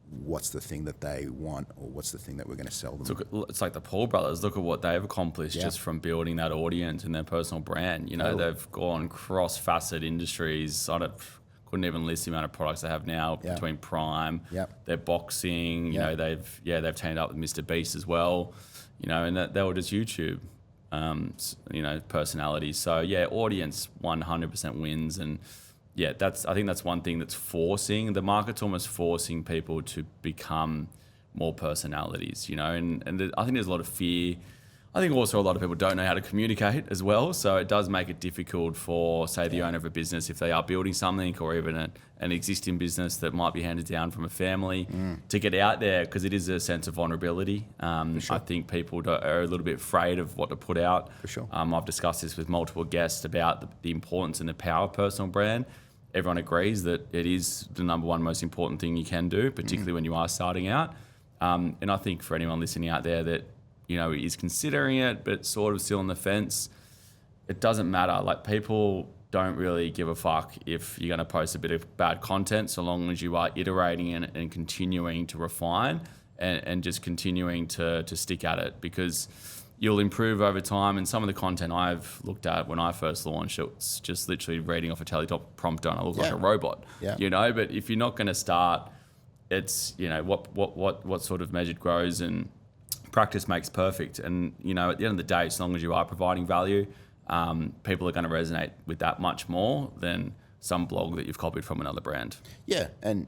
what's the thing that they want, or what's the thing that we're going to sell them. It's like the Paul brothers. Look at what they've accomplished just from building that audience and their personal brand. You know, they've gone cross-facet industries. Couldn't even list the amount of products they have now between Prime, their boxing. You know, they've teamed up with Mr. Beast as well. You know, and they were just YouTube, personalities. So audience 100% wins, and I think that's one thing that's forcing the market's almost forcing people to become more personalities. You know, and I think there's a lot of fear. I think also a lot of people don't know how to communicate as well. So it does make it difficult for, say, the owner of a business, if they are building something, or even an existing business that might be handed down from a family, to get out there, because it is a sense of vulnerability. I think people are a little bit afraid of what to put out. For sure. I've discussed this with multiple guests about the importance and the power of personal brand. Everyone agrees that it is the number one most important thing you can do, particularly when you are starting out. And I think for anyone listening out there that, you know, is considering it, but sort of still on the fence, it doesn't matter. Like, people don't really give a fuck if you're going to post a bit of bad content, so long as you are iterating and continuing to refine and just continuing to stick at it, because you'll improve over time. And some of the content I've looked at when I first launched, it's just literally reading off a teleprompter and I look like a robot, you know. But if you're not going to start, it's, you know, what sort of measured grows, and practice makes perfect. And, you know, at the end of the day, as long as you are providing value, people are going to resonate with that much more than some blog that you've copied from another brand. Yeah, and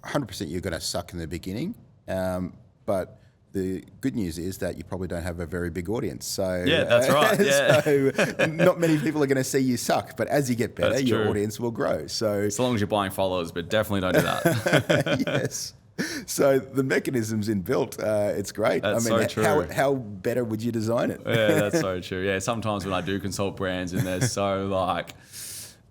100% you're going to suck in the beginning. But the good news is that you probably don't have a very big audience. So yeah, that's right. Yeah. So not many people are going to see you suck, but as you get better, That's your true. audience will grow. So As long as you're buying followers, but definitely don't do that. yes. So the mechanism's inbuilt. It's great. That's I mean, so true. how better would you design it? Yeah, that's so true. Yeah, sometimes when I do consult brands and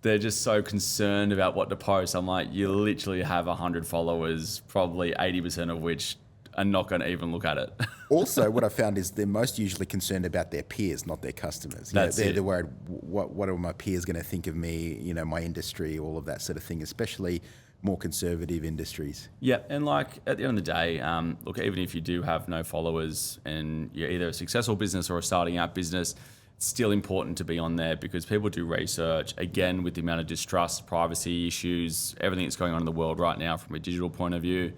they're just so concerned about what to post, I'm like, you literally have 100 followers, probably 80% of which are not going to even look at it. Also, what I found is they're most usually concerned about their peers, not their customers. They're worried, what are my peers going to think of me, my industry, all of that sort of thing, especially more conservative industries. Yeah, and like at the end of the day, look, even if you do have no followers and you're either a successful business or a starting out business, it's still important to be on there because people do research. Again, with the amount of distrust, privacy issues, everything that's going on in the world right now from a digital point of view,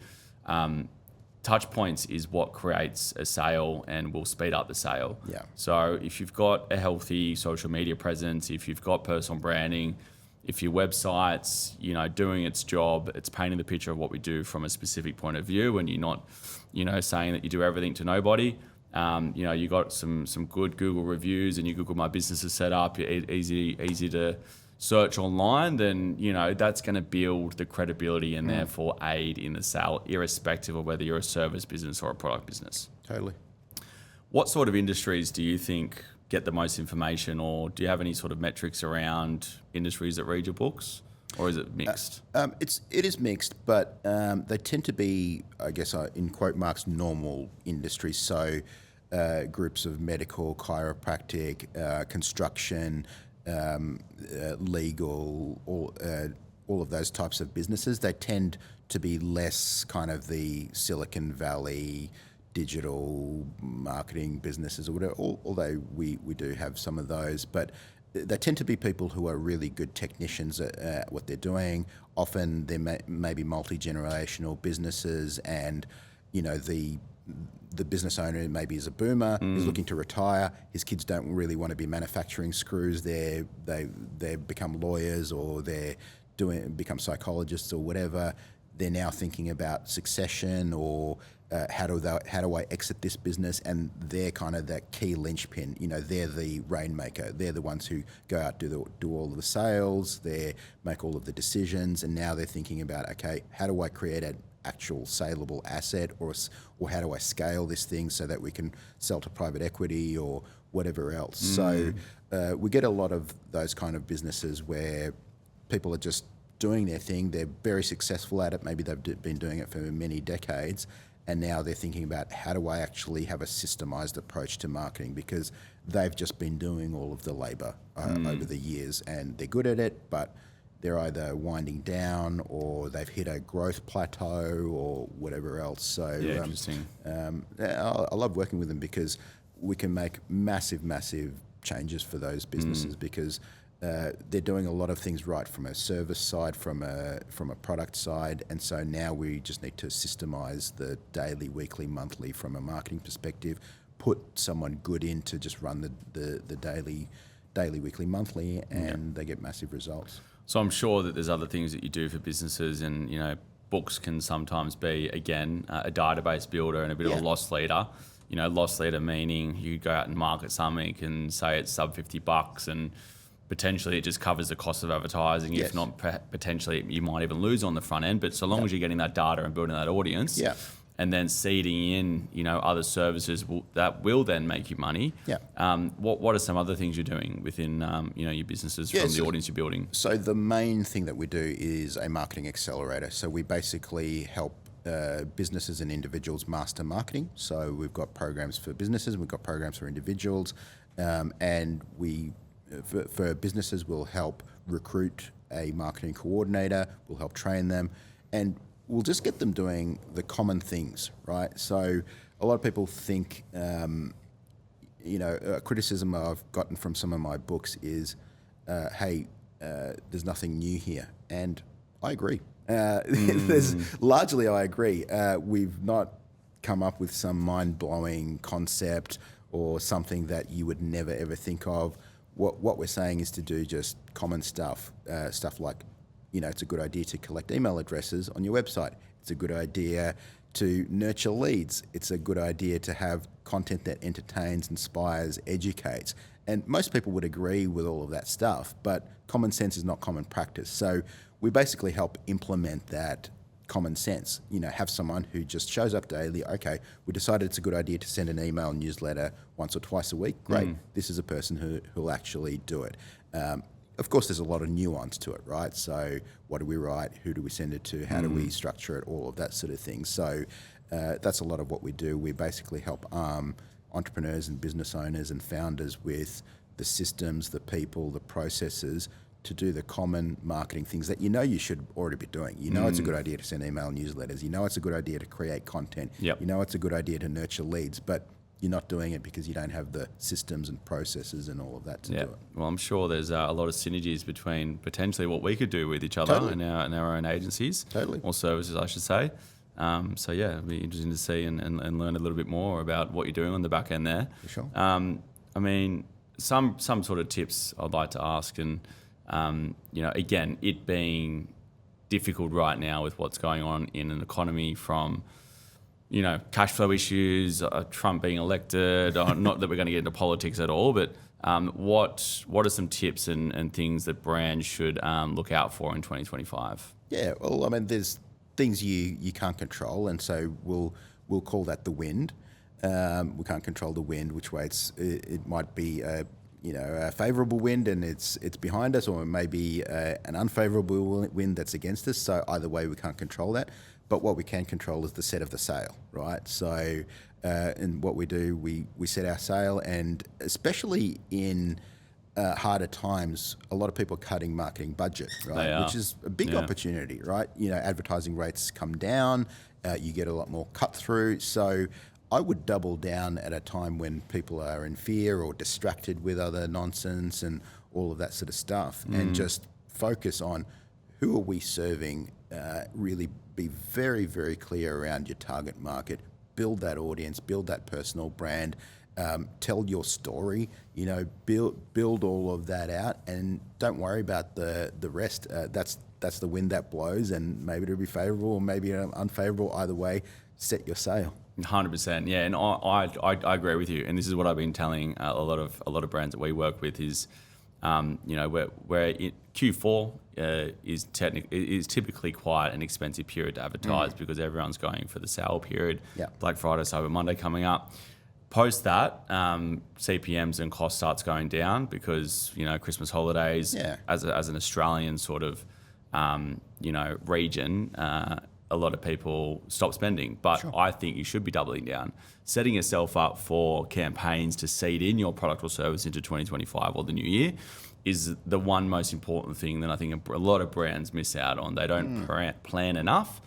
touch points is what creates a sale and will speed up the sale. Yeah. So if you've got a healthy social media presence, if you've got personal branding, if your website's, doing its job, it's painting the picture of what we do from a specific point of view, and you're not, saying that you do everything to nobody. You got some good Google reviews, and your Google My Business is set up. You're easy to search online. Then that's going to build the credibility and therefore aid in the sale, irrespective of whether you're a service business or a product business. Totally. What sort of industries do you think get the most information, or do you have any sort of metrics around industries that read your books, or is it mixed? It is mixed, but they tend to be, I guess, in quote marks, normal industries. So groups of medical, chiropractic, construction, legal, all of those types of businesses. They tend to be less kind of the Silicon Valley digital marketing businesses or whatever, although we do have some of those, but they tend to be people who are really good technicians at what they're doing. Often they may be multi-generational businesses, and the business owner maybe is a boomer, is looking to retire. His kids don't really want to be manufacturing screws. They become lawyers, or become psychologists or whatever. They're now thinking about succession, or how do I exit this business? And they're kind of that key linchpin. They're the rainmaker. They're the ones who go out, do all of the sales. They make all of the decisions. And now they're thinking about, okay, how do I create an actual saleable asset, or how do I scale this thing so that we can sell to private equity or whatever else? So we get a lot of those kind of businesses where people are just doing their thing. They're very successful at it. Maybe they've been doing it for many decades, and now they're thinking about, how do I actually have a systemized approach to marketing, because they've just been doing all of the labor over the years, and they're good at it, but they're either winding down or they've hit a growth plateau or whatever else. So interesting. I love working with them because we can make massive changes for those businesses, because they're doing a lot of things right from a service side, from a product side, and so now we just need to systemize the daily, weekly, monthly from a marketing perspective, put someone good in to just run the daily, weekly, monthly, and they get massive results. So I'm sure that there's other things that you do for businesses, and books can sometimes be, again, a database builder and a bit of a loss leader. Loss leader meaning you go out and market something and say it's sub $50, and potentially it just covers the cost of advertising. If not, potentially you might even lose on the front end. But so long as you're getting that data and building that audience, and then seeding in, other services that will then make you money. What are some other things you're doing within, your businesses from the audience you're building? So the main thing that we do is a marketing accelerator. So we basically help businesses and individuals master marketing. So we've got programs for businesses, we've got programs for individuals, and we, for businesses, we'll help recruit a marketing coordinator, we'll help train them, and we'll just get them doing the common things, right? So a lot of people think, a criticism I've gotten from some of my books is, hey, there's nothing new here. And I agree. Largely I agree. We've not come up with some mind-blowing concept or something that you would never ever think of. What we're saying is to do just common stuff like, it's a good idea to collect email addresses on your website. It's a good idea to nurture leads. It's a good idea to have content that entertains, inspires, educates. And most people would agree with all of that stuff, but common sense is not common practice. So we basically help implement that common sense. Have someone who just shows up daily. Okay, we decided it's a good idea to send an email newsletter once or twice a week. Great. This is a person who'll actually do it. Of course, there's a lot of nuance to it, right? So what do we write? Who do we send it to? How do we structure it? All of that sort of thing. So that's a lot of what we do. We basically help entrepreneurs and business owners and founders with the systems, the people, the processes to do the common marketing things that you should already be doing. It's a good idea to send email newsletters. It's a good idea to create content. Yep. It's a good idea to nurture leads, but you're not doing it because you don't have the systems and processes and all of that to do it. Well, I'm sure there's a lot of synergies between potentially what we could do with each other in our own agencies, or services, I should say. It'd be interesting to see and learn a little bit more about what you're doing on the back end there. For sure. Some sort of tips I'd like to ask, and again, it being difficult right now with what's going on in an economy from cash flow issues, Trump being elected, not that we're going to get into politics at all, but what are some tips and things that brands should look out for in 2025? Yeah, well, there's things you can't control, and so we'll call that the wind. We can't control the wind, which way it might be a favourable wind and it's behind us, or it may be an unfavourable wind that's against us. So either way, we can't control that. But what we can control is the set of the sail, right? So, and what we do, we set our sail, and especially in harder times, a lot of people are cutting marketing budget, right? Which is a big opportunity, right? Advertising rates come down, you get a lot more cut through. So I would double down at a time when people are in fear or distracted with other nonsense and all of that sort of stuff, and just focus on who are we serving, really be very, very clear around your target market, build that audience, build that personal brand, tell your story, build all of that out, and don't worry about the rest. That's the wind that blows, and maybe it'll be favourable or maybe unfavourable. Either way, set your sail. 100%, yeah, and I agree with you. And this is what I've been telling a lot of brands that we work with is, where Q4 is typically quite an expensive period to advertise because everyone's going for the sale period. Black Friday, Cyber Monday coming up. Post that, CPMs and cost starts going down because Christmas holidays. As an Australian sort of region, a lot of people stop spending. But I think you should be doubling down, setting yourself up for campaigns to seed in your product or service into 2025 or the new year is the one most important thing that I think a lot of brands miss out on. They don't plan enough.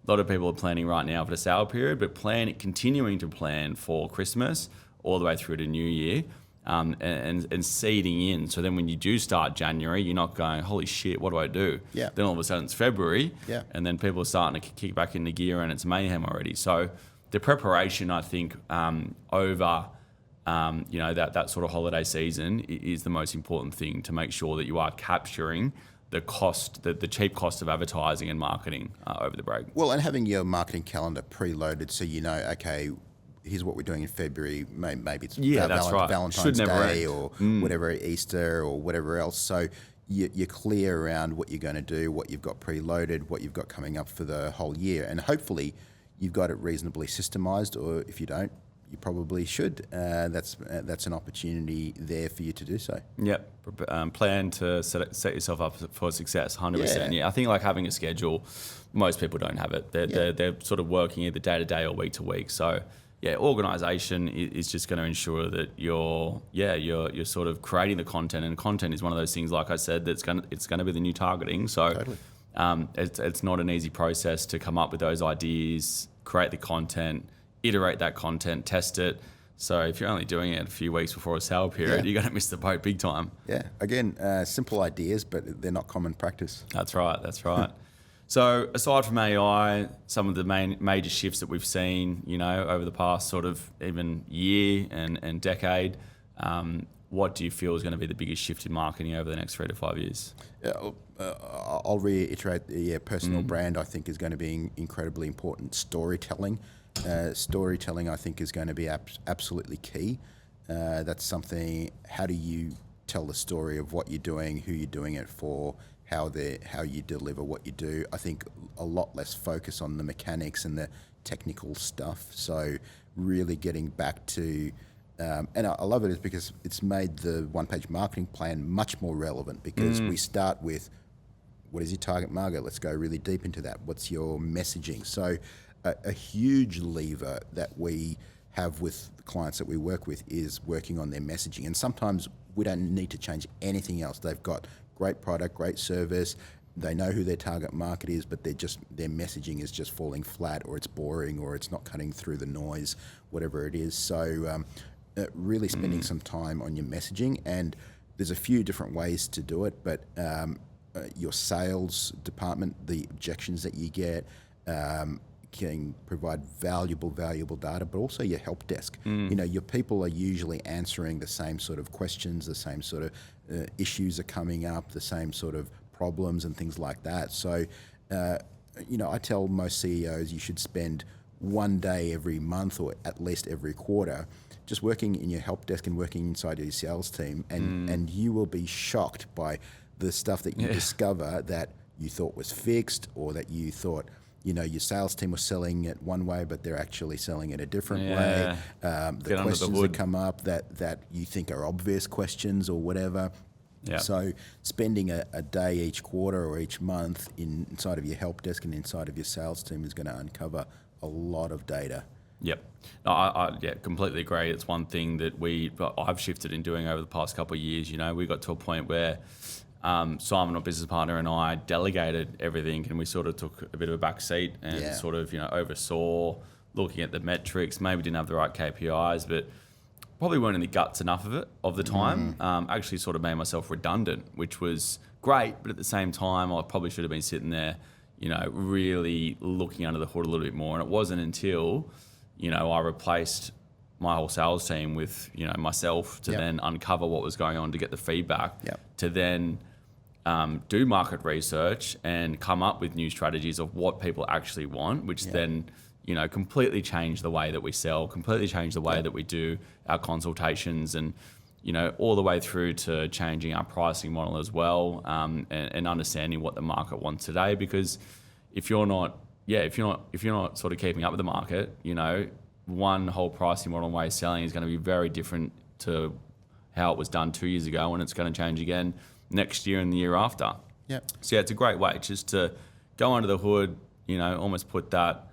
A lot of people are planning right now for the sale period, but continuing to plan for Christmas all the way through to New Year, and seeding in. So then when you do start January, you're not going, holy shit, what do I do? Then all of a sudden it's February, and then people are starting to kick back into gear and it's mayhem already. So the preparation, I think, over that sort of holiday season is the most important thing to make sure that you are capturing the cost, the cheap cost of advertising and marketing over the break. Well, and having your marketing calendar preloaded so okay, here's what we're doing in February, maybe it's Valentine's Day or whatever, Easter or whatever else. So you're clear around what you're going to do, what you've got preloaded, what you've got coming up for the whole year. And hopefully you've got it reasonably systemized, or if you don't, you probably should. That's an opportunity there for you to do so. Yep. Plan to set yourself up for success, 100%. Yeah, I think like having a schedule, most people don't have it. They're sort of working either day to day or week to week. So organisation is just going to ensure that you're sort of creating the content, and content is one of those things, like I said, it's going to be the new targeting. So it's not an easy process to come up with those ideas, create the content, iterate that content, test it. So if you're only doing it a few weeks before a sale period, you're going to miss the boat big time. Yeah, again, simple ideas, but they're not common practice. That's right. So aside from AI, some of the major shifts that we've seen, over the past sort of even year and decade, what do you feel is going to be the biggest shift in marketing over the next 3 to 5 years? I'll reiterate, personal brand I think is going to be incredibly important. Storytelling. Storytelling I think is going to be absolutely key. That's something, how do you tell the story of what you're doing, who you're doing it for, how you deliver what you do. I think a lot less focus on the mechanics and the technical stuff. So really getting back to, and I love it is because it's made the one-page marketing plan much more relevant, because we start with, what is your target market? Let's go really deep into that. What's your messaging? So a huge lever that we have with the clients that we work with is working on their messaging. And sometimes we don't need to change anything else. They've got great product, great service. They know who their target market is, but their messaging is just falling flat, or it's boring, or it's not cutting through the noise, whatever it is. So really spending some time on your messaging. And there's a few different ways to do it, but your sales department, the objections that you get, can provide valuable data, but also your help desk. Your people are usually answering the same sort of questions, the same sort of issues are coming up, the same sort of problems and things like that. So, I tell most CEOs you should spend one day every month, or at least every quarter, just working in your help desk and working inside your sales team, and you will be shocked by the stuff that you discover that you thought was fixed, or that you thought, your sales team was selling it one way, but they're actually selling it a different way. The questions that come up that you think are obvious questions or whatever. Yeah. So spending a day each quarter or each month inside of your help desk and inside of your sales team is going to uncover a lot of data. Yep. No, I completely agree. It's one thing that I've shifted in doing over the past couple of years. We got to a point where Simon, my business partner, and I delegated everything, and we sort of took a bit of a back seat and sort of, oversaw looking at the metrics, maybe didn't have the right KPIs, but probably weren't in the guts enough of the time. Actually sort of made myself redundant, which was great, but at the same time, I probably should have been sitting there, really looking under the hood a little bit more. And it wasn't until, I replaced my whole sales team with, myself to then uncover what was going on, to get the feedback, to then do market research and come up with new strategies of what people actually want, which then, completely changed the way that we sell, completely changed the way that we do our consultations, and, all the way through to changing our pricing model as well, and understanding what the market wants today. Because if you're not sort of keeping up with the market, one whole pricing model and way of selling is going to be very different to how it was done 2 years ago, and it's going to change again next year and the year after. So it's a great way just to go under the hood, almost put that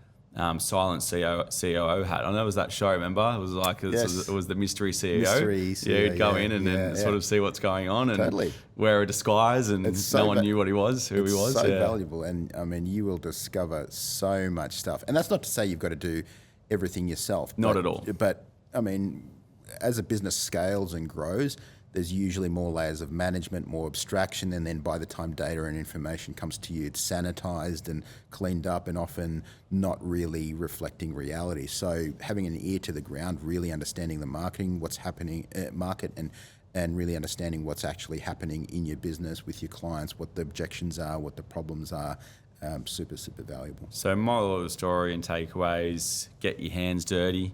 silent COO hat. I know it was that show, remember? It was like, it was the mystery CEO. Mystery CEO, yeah, you'd go in and then sort of see what's going on and wear a disguise, and no one knew what he was, who he was. It's so valuable, and I mean, you will discover so much stuff. And that's not to say you've got to do everything yourself. Not at all. But I mean, as a business scales and grows, there's usually more layers of management, more abstraction, and then by the time data and information comes to you, it's sanitized and cleaned up, and often not really reflecting reality. So having an ear to the ground, really understanding the what's happening market, and really understanding what's actually happening in your business with your clients, what the objections are, what the problems are, super valuable. So moral of the story and takeaways: get your hands dirty.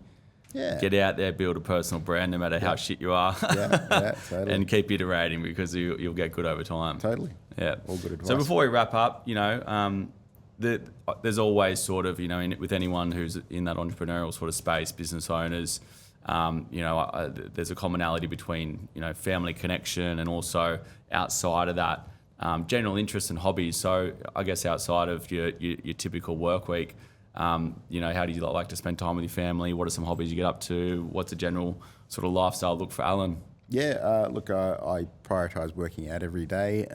Get out there, build a personal brand, no matter how shit you are. Totally. And keep iterating, because you'll get good over time. Totally. Yeah. All good advice. So before we wrap up, there's always sort of, with anyone who's in that entrepreneurial sort of space, business owners, there's a commonality between, family connection and also outside of that, general interests and hobbies. So I guess outside of your typical work week, how do you like to spend time with your family? What are some hobbies you get up to? What's a general sort of lifestyle look for Alan? Look, I prioritise working out every day.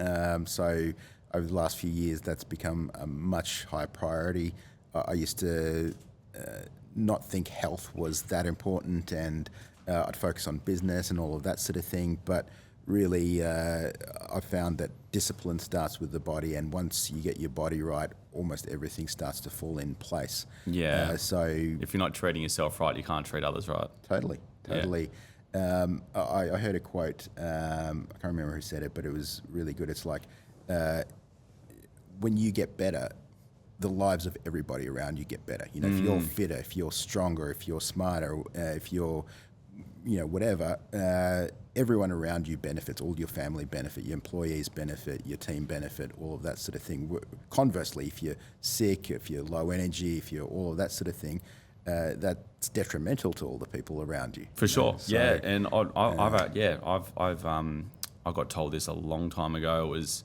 So over the last few years, that's become a much higher priority. I used to not think health was that important, and I'd focus on business and all of that sort of thing. But really, I found that discipline starts with the body, and once you get your body right, almost everything starts to fall in place. So if you're not treating yourself right, you can't treat others right. Totally. I heard a quote. I can't remember who said it, but it was really good. It's like, when you get better, the lives of everybody around you get better. You know, if you're fitter, if you're stronger, if you're smarter, if you're, whatever, everyone around you benefits. All your family benefit, your employees benefit, your team benefit, all of that sort of thing. Conversely, if you're sick, if you're low energy, if you're all of that sort of thing, that's detrimental to all the people around you. For sure, so, yeah. And I got told this a long time ago. It was,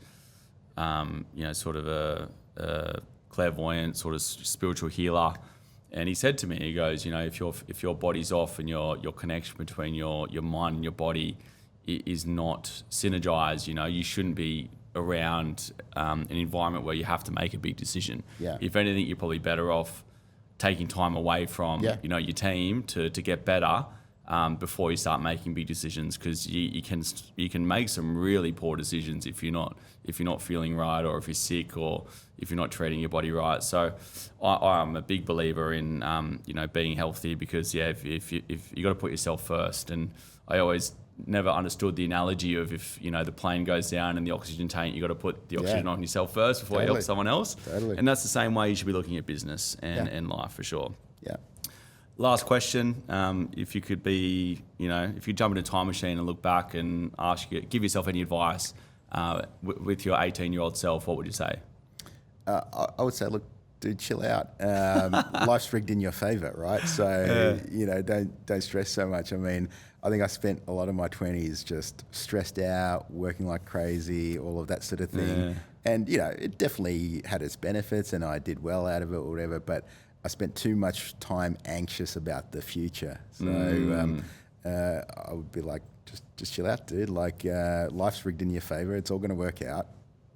sort of a clairvoyant, sort of spiritual healer. And he said to me, he goes, if your body's off and your connection between your mind and your body is not synergized, you shouldn't be around an environment where you have to make a big decision. Yeah. If anything, you're probably better off taking time away from your team to get better before you start making big decisions, because you can make some really poor decisions if you're not feeling right, or if you're sick, or if you're not treating your body right. So I'm a big believer in being healthy, because if you got to put yourself first. And I always never understood the analogy of if the plane goes down and the oxygen tank, you got to put the oxygen on yourself first before you help someone else. Totally. And that's the same way you should be looking at business and life, for sure. Yeah. Last question: if you could be, if you jump in a time machine and look back and give yourself any advice with your 18-year-old self, what would you say? I would say, look, dude, chill out. Life's rigged in your favour, right? So don't stress so much. I mean, I think I spent a lot of my 20s just stressed out, working like crazy, all of that sort of thing. Yeah. And it definitely had its benefits, and I did well out of it or whatever. But I spent too much time anxious about the future. So I would be like, just chill out, dude. Like, life's rigged in your favour. It's all going to work out.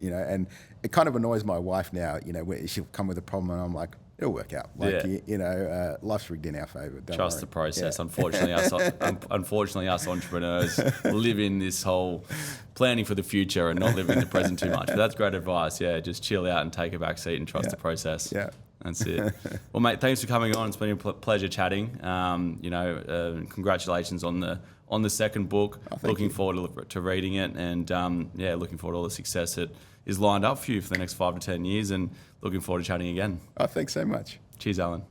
And it kind of annoys my wife now, when she'll come with a problem and I'm like, it'll work out. Like, life's rigged in our favour. Trust the process. Yeah. Unfortunately, us entrepreneurs live in this whole planning for the future and not living in the present too much. But that's great advice. Yeah, just chill out and take a back seat and trust the process. Yeah. That's it. Well, mate, thanks for coming on. It's been a pleasure chatting. Congratulations on the second book. Looking forward to reading it, and looking forward to all the success that is lined up for you for the next 5 to 10 years, and looking forward to chatting again. Oh, thanks so much. Cheers, Alan.